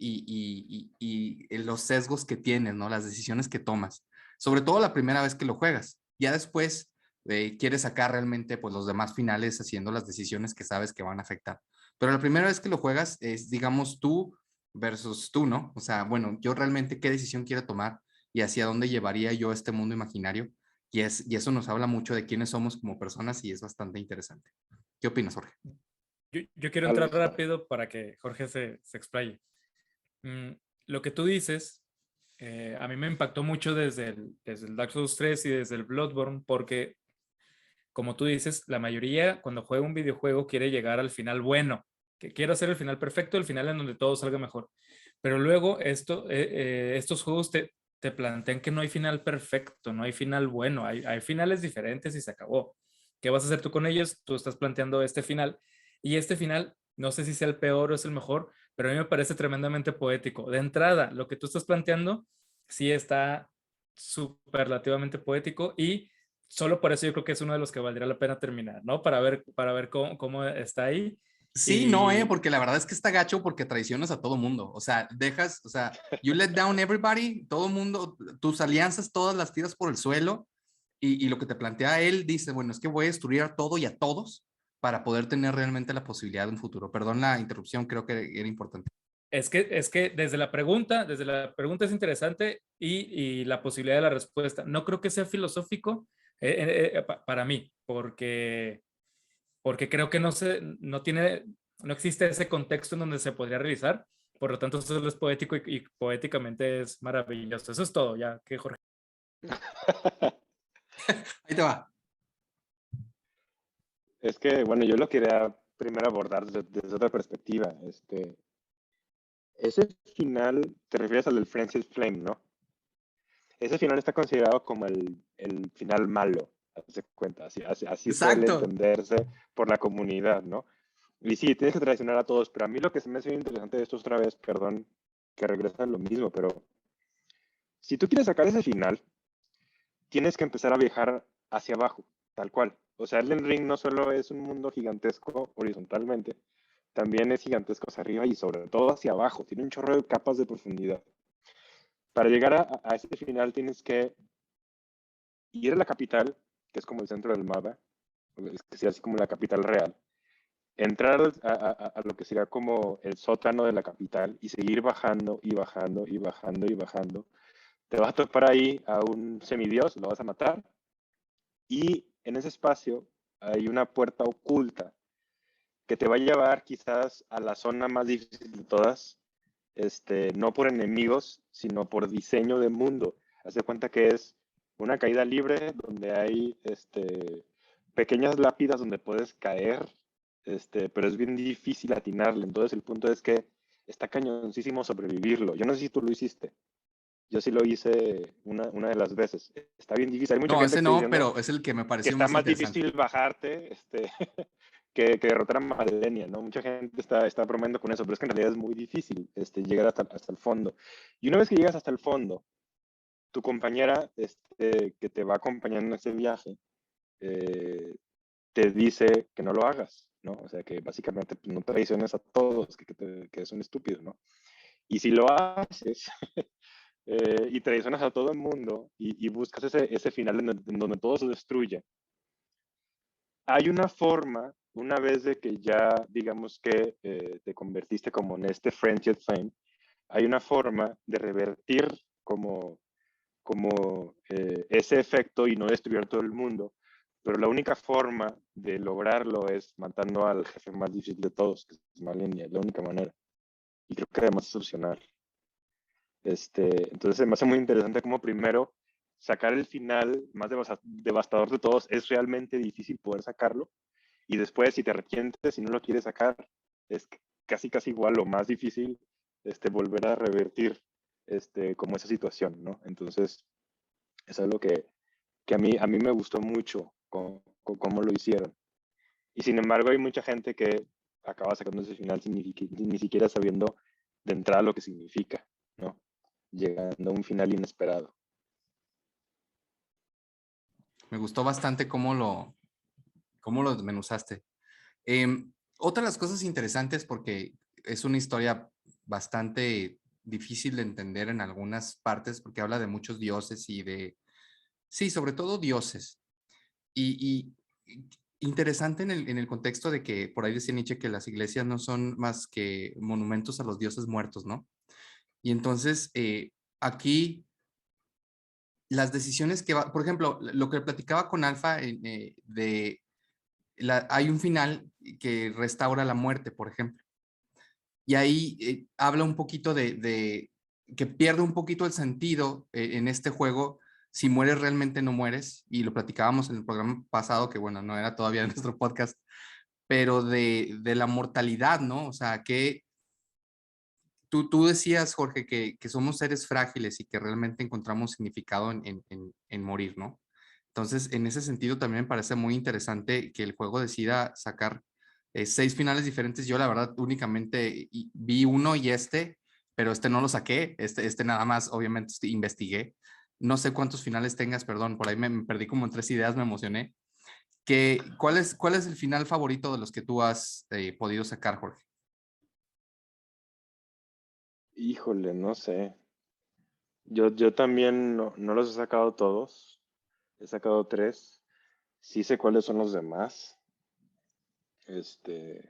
B: y los sesgos que tienes, ¿no? Las decisiones que tomas. Sobre todo la primera vez que lo juegas. Ya después quieres sacar realmente pues, los demás finales haciendo las decisiones que sabes que van a afectar. Pero la primera vez que lo juegas es, digamos, tú versus tú, ¿no? O sea, bueno, yo realmente qué decisión quiero tomar y hacia dónde llevaría yo este mundo imaginario. Y eso nos habla mucho de quiénes somos como personas y es bastante interesante. ¿Qué opinas, Jorge?
A: Yo quiero
C: Algo-
A: entrar rápido para que Jorge se explaye. Mm, lo que tú dices, a mí me impactó mucho desde el Dark Souls 3 y desde el Bloodborne, porque, como tú dices, la mayoría cuando juega un videojuego quiere llegar al final bueno, que quiere hacer el final perfecto, el final en donde todo salga mejor. Pero luego estos juegos te plantean que no hay final perfecto, no hay final bueno, hay finales diferentes y se acabó. ¿Qué vas a hacer tú con ellos? Tú estás planteando este final y este final, no sé si sea el peor o es el mejor, pero a mí me parece tremendamente poético. De entrada, lo que tú estás planteando sí está superlativamente poético y solo por eso yo creo que es uno de los que valdría la pena terminar, ¿no? Para ver cómo está ahí.
B: Sí, no,
A: Y
B: porque la verdad es que está gacho porque traicionas a todo mundo. O sea, o sea, you let down everybody, todo mundo, tus alianzas todas las tiras por el suelo y lo que te plantea él dice, bueno, es que voy a destruir a todo y a todos para poder tener realmente la posibilidad de un futuro. Perdón la interrupción, creo que era importante.
A: es que desde la pregunta es interesante y la posibilidad de la respuesta. No creo que sea filosófico para mí, porque creo que no existe ese contexto en donde se podría realizar. Por lo tanto, eso es poético y poéticamente es maravilloso. Eso es todo, ya que Jorge.
B: Ahí te va.
C: Es que, bueno, yo lo quería primero abordar desde otra perspectiva. Ese final, te refieres al del Frenzied Flame, ¿no? Ese final está considerado como el final malo, hazte cuenta, así suele
B: Exacto.
C: entenderse por la comunidad, ¿no? Y sí, tienes que traicionar a todos, pero a mí lo que se me hace interesante de esto otra vez, perdón, que regresa a lo mismo, pero si tú quieres sacar ese final, tienes que empezar a viajar hacia abajo, tal cual. O sea, Elden Ring no solo es un mundo gigantesco horizontalmente, también es gigantesco hacia arriba y sobre todo hacia abajo. Tiene un chorro de capas de profundidad. Para llegar a ese final tienes que ir a la capital, que es como el centro del mapa, es que sea así como la capital real, entrar a lo que sería como el sótano de la capital y seguir bajando y bajando y bajando y bajando. Te vas a topar ahí a un semidios, lo vas a matar y en ese espacio hay una puerta oculta que te va a llevar quizás a la zona más difícil de todas, no por enemigos, sino por diseño de mundo. Haz de cuenta que es una caída libre donde hay pequeñas lápidas donde puedes caer, pero es bien difícil atinarle. Entonces el punto es que está cañoncísimo sobrevivirlo. Yo no sé si tú lo hiciste. Yo sí lo hice una de las veces. Está bien difícil. Hay mucha
B: No,
C: gente que
B: ese
C: está
B: no,
C: diciendo
B: pero es el que me
C: que
B: pareció
C: está
B: más
C: más
B: interesante.
C: difícil bajarte que derrotar a Malenia, ¿no? Mucha gente está bromeando con eso, pero es que en realidad es muy difícil llegar hasta el fondo. Y una vez que llegas hasta el fondo, tu compañera que te va acompañando en ese viaje eh, te dice que no lo hagas, ¿no? O sea, que básicamente pues, no traiciones a todos, que es un estúpido, ¿no? Y si lo haces y traicionas a todo el mundo y buscas ese final en donde todo se destruye, hay una forma, una vez de que ya digamos que te convertiste como en este Friendship Flame, hay una forma de revertir como ese efecto y no destruir todo el mundo. Pero la única forma de lograrlo es matando al jefe más difícil de todos, que es Malenia, es la única manera. Y creo que además es opcional. Entonces se me hace muy interesante como primero sacar el final más devastador de todos es realmente difícil poder sacarlo y después si te arrepientes y no lo quieres sacar es casi igual o más difícil volver a revertir como esa situación, ¿no? Entonces es algo que a mí me gustó mucho cómo lo hicieron y sin embargo hay mucha gente que acaba sacando ese final ni siquiera sabiendo de entrada lo que significa, ¿no? Llegando a un final inesperado.
B: Me gustó bastante cómo lo desmenuzaste. Otra de las cosas interesantes, porque es una historia bastante difícil de entender en algunas partes porque habla de muchos dioses y sí, sobre todo dioses. Y interesante en el contexto de que por ahí decía Nietzsche que las iglesias no son más que monumentos a los dioses muertos, ¿no? Y entonces aquí las decisiones por ejemplo, lo que platicaba con Alfa hay un final que restaura la muerte, por ejemplo. Y ahí habla un poquito de que pierde un poquito el sentido en este juego. Si mueres, realmente no mueres. Y lo platicábamos en el programa pasado, que bueno, no era todavía nuestro podcast, pero de la mortalidad, ¿no? O sea, que tú decías, Jorge, que somos seres frágiles y que realmente encontramos significado en morir, ¿no? Entonces, en ese sentido, también me parece muy interesante que el juego decida sacar 6 finales diferentes. Yo, la verdad, únicamente vi uno y pero este no lo saqué. Este nada más, obviamente, investigué. No sé cuántos finales tengas, perdón, por ahí me perdí como en 3 ideas, me emocioné. ¿Cuál es el final favorito de los que tú has podido sacar, Jorge?
C: Híjole, no sé. Yo también no los he sacado todos. He sacado 3. Sí sé cuáles son los demás. Este,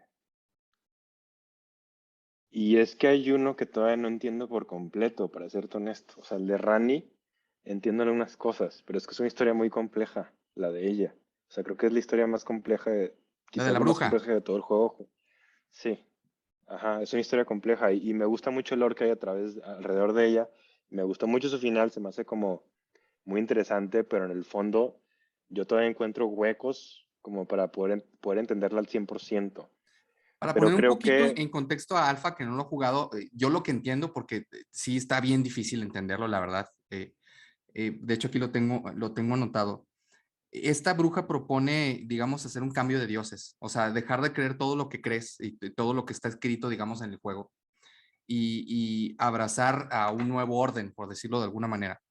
C: y es que hay uno que todavía no entiendo por completo, para serte honesto. O sea, el de Rani, entiendo algunas cosas, pero es que es una historia muy compleja, la de ella. O sea, creo que es la historia más compleja,
B: La de
C: quizás
B: la
C: la más
B: bruja.
C: compleja de todo el juego. Sí, ajá, es una historia compleja y me gusta mucho el lore que hay alrededor de ella. Me gustó mucho su final, se me hace como muy interesante, pero en el fondo yo todavía encuentro huecos como para poder entenderla al 100%.
B: Para
C: Pero
B: poner un
C: creo
B: poquito
C: que,
B: en contexto a Alfa, que no lo he jugado, yo lo que entiendo, porque sí está bien difícil entenderlo, la verdad. De hecho, aquí lo tengo anotado. Esta bruja propone, digamos, hacer un cambio de dioses, o sea, dejar de creer todo lo que crees y todo lo que está escrito, digamos, en el juego y abrazar a un nuevo orden, por decirlo de alguna manera.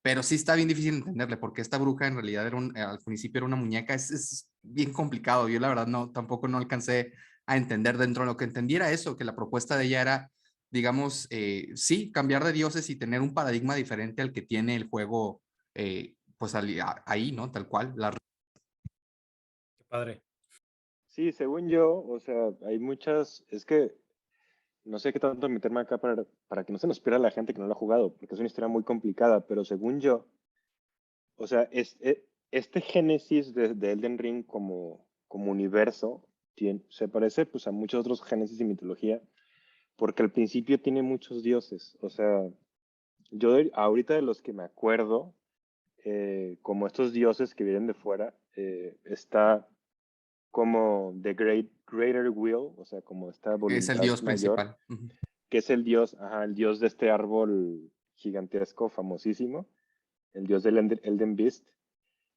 B: Pero sí está bien difícil entenderle, porque esta bruja en realidad al principio era una muñeca, es bien complicado. Yo la verdad tampoco no alcancé a entender dentro de lo que entendiera eso, que la propuesta de ella era, digamos, sí, cambiar de dioses y tener un paradigma diferente al que tiene el juego, pues ahí, ¿no? Tal cual.
A: Qué padre.
C: sí, según yo, o sea, hay muchas, es que no sé qué tanto meterme acá para que no se nos pierda la gente que no lo ha jugado, porque es una historia muy complicada, pero según yo, o sea, este génesis de Elden Ring como universo se parece pues a muchos otros génesis y mitología, porque al principio tiene muchos dioses, o sea, ahorita de los que me acuerdo, como estos dioses que vienen de fuera, está como Greater Will, o sea, como esta
B: Es el
C: voluntad
B: dios
C: mayor,
B: principal. Ujú.
C: que es el dios, ajá, el dios de este árbol gigantesco, famosísimo, el dios del Elden Beast.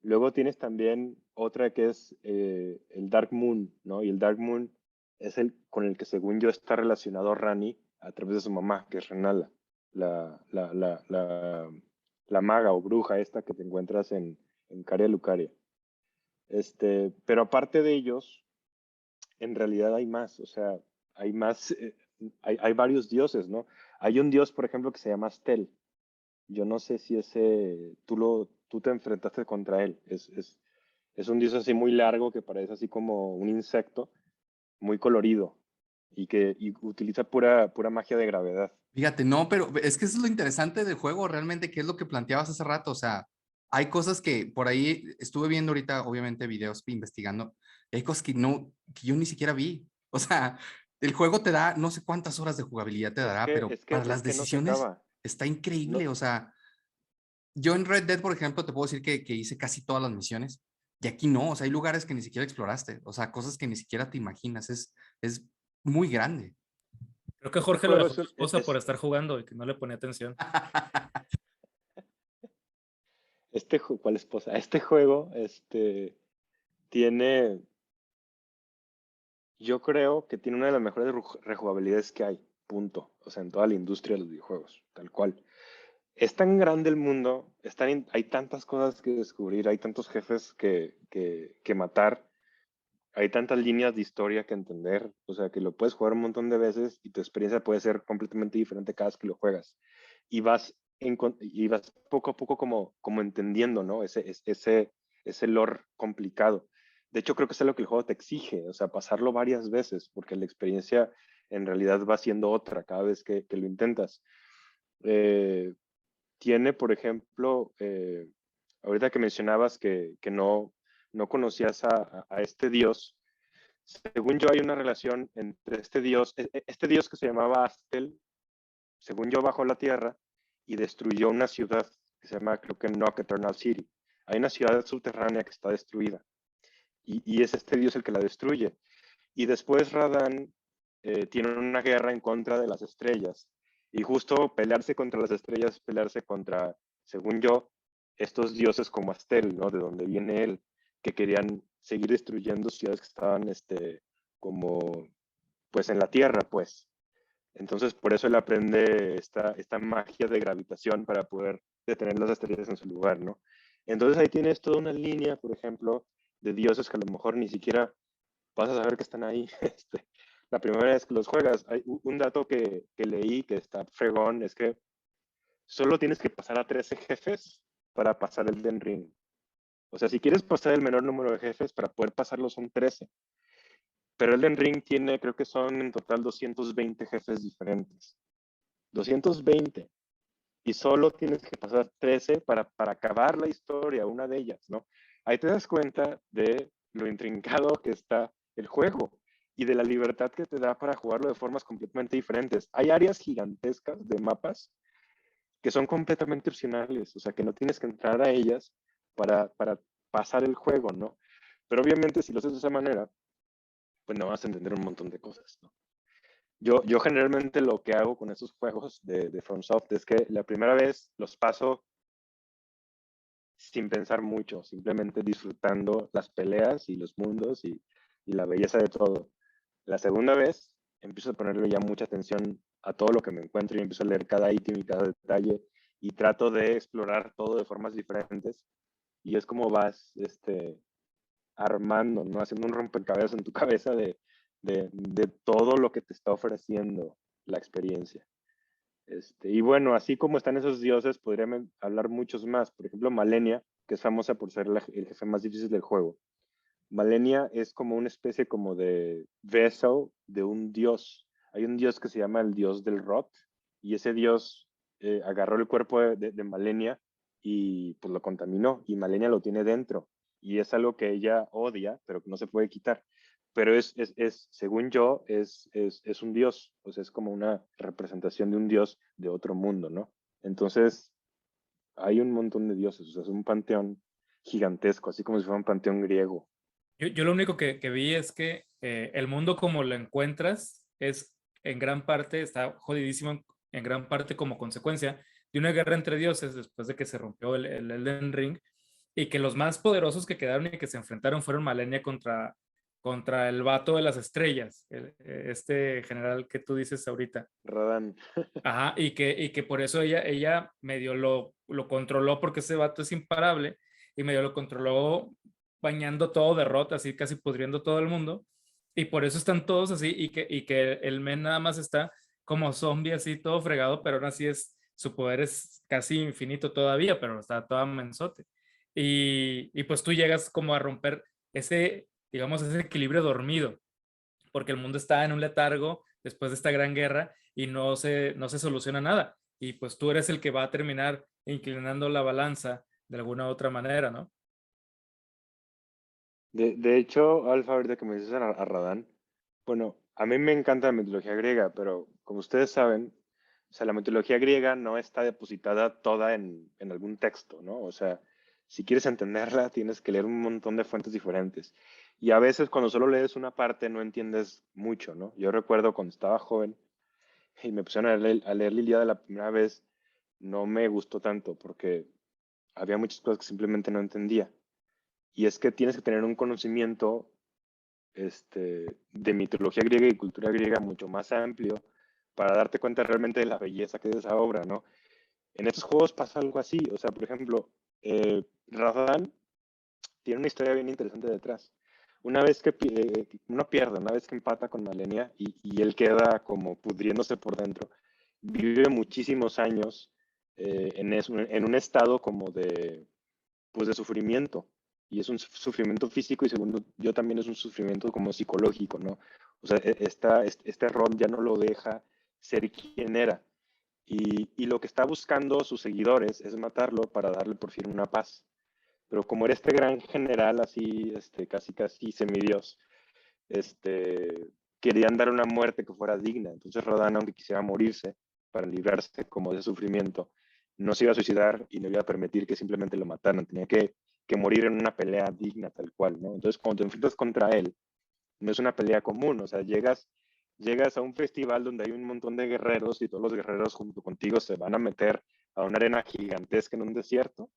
C: Luego tienes también otra que es el Dark Moon, ¿no? Y el Dark Moon es el con el que según yo está relacionado Rani a través de su mamá, que es Renala, la, la, la, la, la maga o bruja esta que te encuentras en Caria Lucaria. Pero aparte de ellos, en realidad hay más, o sea, hay más, hay varios dioses, ¿no? Hay un dios, por ejemplo, que se llama Stel. Yo no sé si tú te enfrentaste contra él. Es un dios así muy largo que parece así como un insecto, muy colorido y utiliza pura magia de gravedad.
B: Fíjate, no, pero es que eso es lo interesante del juego, realmente, que es lo que planteabas hace rato. O sea, hay cosas que por ahí estuve viendo ahorita, obviamente, videos investigando, y hay cosas que yo ni siquiera vi. O sea, el juego te da no sé cuántas horas de jugabilidad te
C: Es
B: dará,
C: que,
B: pero
C: es que,
B: para
C: es
B: las
C: que no se
B: decisiones
C: acaba.
B: está
C: No,
B: increíble. O sea, yo en Red Dead, por ejemplo, te puedo decir que hice casi todas las misiones, y aquí no. O sea, hay lugares que ni siquiera exploraste, o sea, cosas que ni siquiera te imaginas. Es muy grande.
A: Creo que
C: este
A: Jorge lo
C: juego
A: dejó su esposa por estar jugando y que no le ponía atención.
C: ¿cuál esposa? Este juego, tiene, yo creo que tiene una de las mejores rejugabilidades que hay, punto. O sea, en toda la industria de los videojuegos, tal cual. Es tan grande el mundo, hay tantas cosas que descubrir, hay tantos jefes que matar, hay tantas líneas de historia que entender, o sea, que lo puedes jugar un montón de veces y tu experiencia puede ser completamente diferente cada vez que lo juegas. Y vas poco a poco como entendiendo, ¿no? Ese lore complicado. De hecho, creo que es lo que el juego te exige, o sea, pasarlo varias veces, porque la experiencia en realidad va siendo otra cada vez que lo intentas. Eh, tiene, por ejemplo, ahorita que mencionabas que no conocías a este dios, según yo hay una relación entre este dios que se llamaba Astel, según yo bajó la tierra y destruyó una ciudad que se llama, creo que Nock Eternal City. Hay una ciudad subterránea que está destruida y es este dios el que la destruye. Y después Radán tiene una guerra en contra de las estrellas. Y justo pelearse contra las estrellas, pelearse contra, según yo, estos dioses como Astel, ¿no? De donde viene él, que querían seguir destruyendo ciudades que estaban, como, pues en la tierra, pues. Entonces, por eso él aprende esta magia de gravitación para poder detener las estrellas en su lugar, ¿no? Entonces ahí tienes toda una línea, por ejemplo, de dioses que a lo mejor ni siquiera vas a saber que están ahí. La primera vez que los juegas, hay un dato que leí que está fregón, es que solo tienes que pasar a 13 jefes para pasar el Den Ring. O sea, si quieres pasar el menor número de jefes, para poder pasarlo son 13. Pero el Den Ring tiene, creo que son en total 220 jefes diferentes. 220. Y solo tienes que pasar 13 para acabar la historia, una de ellas, ¿no? Ahí te das cuenta de lo intrincado que está el juego y de la libertad que te da para jugarlo de formas completamente diferentes. Hay áreas gigantescas de mapas que son completamente opcionales, o sea, que no tienes que entrar a ellas para pasar el juego, ¿no? Pero obviamente si lo haces de esa manera, pues no vas a entender un montón de cosas, ¿no? Yo generalmente lo que hago con esos juegos de FromSoft es que la primera vez los paso sin pensar mucho, simplemente disfrutando las peleas y los mundos y la belleza de todo. La segunda vez empiezo a ponerle ya mucha atención a todo lo que me encuentro y empiezo a leer cada ítem y cada detalle y trato de explorar todo de formas diferentes y es como vas armando, ¿no? Haciendo un rompecabezas en tu cabeza de todo lo que te está ofreciendo la experiencia. Y bueno, así como están esos dioses, podrían hablar muchos más. Por ejemplo, Malenia, que es famosa por ser el jefe más difícil del juego. Malenia es como una especie como de vessel de un dios. Hay un dios que se llama el dios del Rot, y ese dios agarró el cuerpo de Malenia y pues lo contaminó, y Malenia lo tiene dentro. Y es algo que ella odia, pero que no se puede quitar. Pero según yo, es un dios, o sea, es como una representación de un dios de otro mundo, ¿no? Entonces, hay un montón de dioses, o sea, es un panteón gigantesco, así como si fuera un panteón griego.
A: Yo lo único que vi es que el mundo como lo encuentras es en gran parte, está jodidísimo en gran parte como consecuencia de una guerra entre dioses después de que se rompió el Elden Ring y que los más poderosos que quedaron y que se enfrentaron fueron Malenia contra el vato de las estrellas, este general que tú dices ahorita.
C: Radán.
A: Ajá, y que por eso ella medio lo controló porque ese vato es imparable y medio lo controló bañando todo de rota, así casi pudriendo todo el mundo. Y por eso están todos así y que el men nada más está como zombie así todo fregado, pero aún así su poder es casi infinito todavía, pero está toda mensote. Y pues tú llegas como a romper ese, digamos, ese equilibrio dormido, porque el mundo está en un letargo después de esta gran guerra y no se soluciona nada. Y pues tú eres el que va a terminar inclinando la balanza de alguna u otra manera, ¿no?
C: De hecho, Alfa, ahorita que me dices a Radán, bueno, a mí me encanta la mitología griega, pero como ustedes saben, o sea, la mitología griega no está depositada toda en algún texto, ¿no? O sea, si quieres entenderla, tienes que leer un montón de fuentes diferentes. Y a veces cuando solo lees una parte no entiendes mucho, ¿no? Yo recuerdo cuando estaba joven y me pusieron a leer la Ilíada la primera vez, no me gustó tanto porque había muchas cosas que simplemente no entendía. Y es que tienes que tener un conocimiento de mitología griega y cultura griega mucho más amplio para darte cuenta realmente de la belleza que es esa obra, ¿no? En estos juegos pasa algo así, o sea, por ejemplo, Radán tiene una historia bien interesante detrás, una vez que no pierde, una vez que empata con Malenia y él queda como pudriéndose por dentro, vive muchísimos años en un estado como de, pues de sufrimiento. Y es un sufrimiento físico y segundo, yo también es un sufrimiento como psicológico, ¿no? O sea, este Ron ya no lo deja ser quien era. Y lo que está buscando sus seguidores es matarlo para darle por fin una paz. Pero como era este gran general, así, casi casi semidios, querían dar una muerte que fuera digna. Entonces Rodan, aunque quisiera morirse para librarse como de sufrimiento, no se iba a suicidar y no iba a permitir que simplemente lo mataran. Tenía que morir en una pelea digna tal cual, ¿no? Entonces cuando te enfrentas contra él, no es una pelea común, o sea, llegas a un festival donde hay un montón de guerreros y todos los guerreros junto contigo se van a meter a una arena gigantesca en un desierto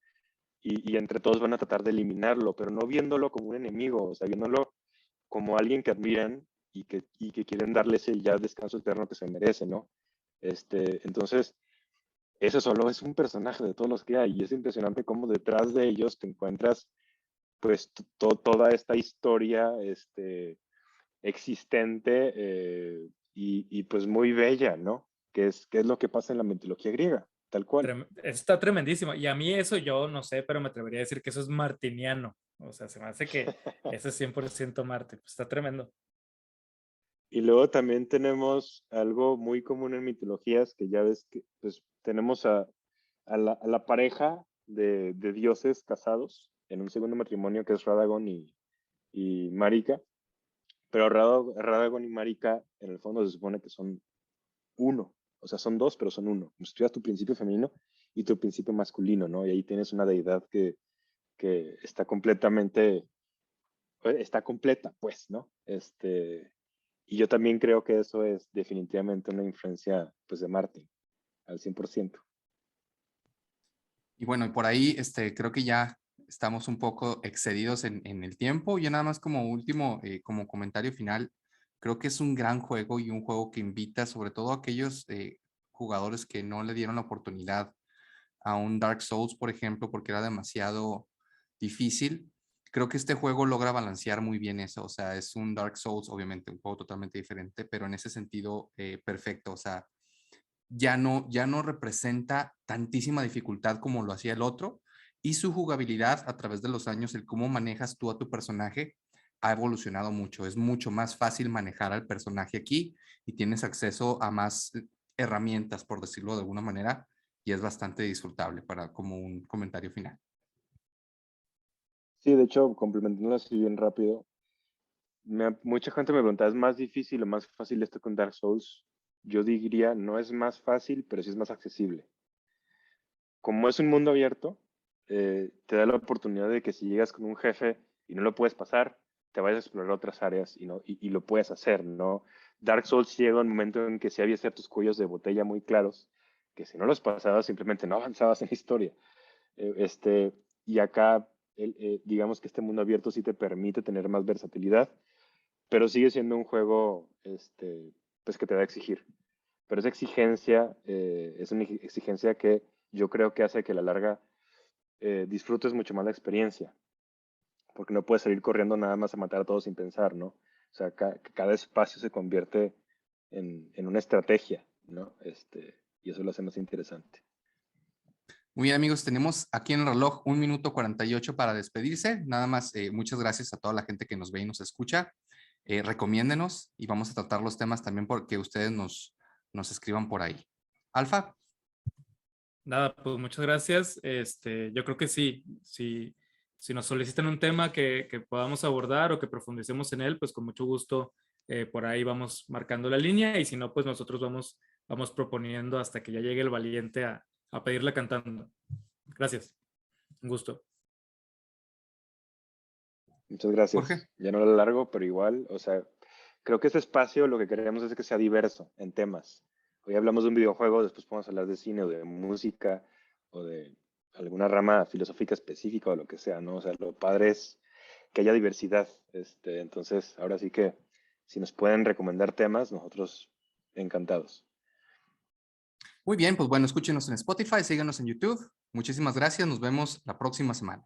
C: y entre todos van a tratar de eliminarlo, pero no viéndolo como un enemigo, o sea, viéndolo como alguien que admiran y que quieren darle ese ya descanso eterno que se merece, ¿no? Entonces, eso solo es un personaje de todos los que hay y es impresionante cómo detrás de ellos te encuentras pues toda esta historia existente pues muy bella, ¿no? Que es lo que pasa en la mitología griega, tal cual.
A: Está tremendísimo. Y a mí eso yo no sé, pero me atrevería a decir que eso es martiniano. O sea, se me hace que ese es 100% Marte. Pues está tremendo.
C: Y luego también tenemos algo muy común en mitologías, que ya ves que pues, tenemos a la pareja de dioses casados en un segundo matrimonio que es Radagon y Marika. Pero Radagon y Marika en el fondo se supone que son uno. O sea, son dos, pero son uno. Como si tuvieras tu principio femenino y tu principio masculino, ¿no? Y ahí tienes una deidad que está completamente, está completa, pues, ¿no? Y yo también creo que eso es definitivamente una influencia, pues, de Martin, al 100%.
B: Y bueno, y por ahí creo que ya estamos un poco excedidos en el tiempo. Ya nada más como último, como comentario final, creo que es un gran juego y un juego que invita sobre todo a aquellos jugadores que no le dieron la oportunidad a un Dark Souls, por ejemplo, porque era demasiado difícil. Creo que este juego logra balancear muy bien eso. O sea, es un Dark Souls, obviamente, un juego totalmente diferente, pero en ese sentido perfecto. O sea, ya no representa tantísima dificultad como lo hacía el otro y su jugabilidad a través de los años, el cómo manejas tú a tu personaje ha evolucionado mucho. Es mucho más fácil manejar al personaje aquí y tienes acceso a más herramientas, por decirlo de alguna manera, y es bastante disfrutable para como un comentario final.
C: Sí, de hecho, complementando así bien rápido, mucha gente me pregunta, ¿es más difícil o más fácil esto con Dark Souls? Yo diría, no es más fácil, pero sí es más accesible. Como es un mundo abierto, te da la oportunidad de que si llegas con un jefe y no lo puedes pasar, te vayas a explorar otras áreas y lo puedes hacer, ¿no? Dark Souls llega un momento en que sí había ciertos cuellos de botella muy claros, que si no los pasabas simplemente no avanzabas en la historia. Y acá, digamos que este mundo abierto sí te permite tener más versatilidad, pero sigue siendo un juego pues que te va a exigir. Pero esa exigencia es una exigencia que yo creo que hace que a la larga disfrutes mucho más la experiencia, porque no puedes salir corriendo nada más a matar a todos sin pensar, ¿no? O sea, cada espacio se convierte en una estrategia, ¿no? Y eso lo hace más interesante.
B: Muy bien, amigos, tenemos aquí en el reloj 1 minuto 48 para despedirse. Nada más, muchas gracias a toda la gente que nos ve y nos escucha. Recomiéndenos y vamos a tratar los temas también porque ustedes nos escriban por ahí. Alfa.
A: Nada, pues muchas gracias. Yo creo que sí, si nos solicitan un tema que podamos abordar o que profundicemos en él, pues con mucho gusto por ahí vamos marcando la línea y si no, pues nosotros vamos proponiendo hasta que ya llegue el valiente a pedirle cantando. Gracias. Un gusto.
C: Muchas gracias.
B: Jorge.
C: Ya no lo largo, pero igual, o sea, creo que este espacio lo que queremos es que sea diverso en temas. Hoy hablamos de un videojuego, después podemos hablar de cine o de música o de alguna rama filosófica específica o lo que sea, ¿no? O sea, lo padre es que haya diversidad. Entonces, ahora sí que si nos pueden recomendar temas, nosotros encantados.
B: Muy bien, pues bueno, escúchenos en Spotify, síganos en YouTube. Muchísimas gracias. Nos vemos la próxima semana.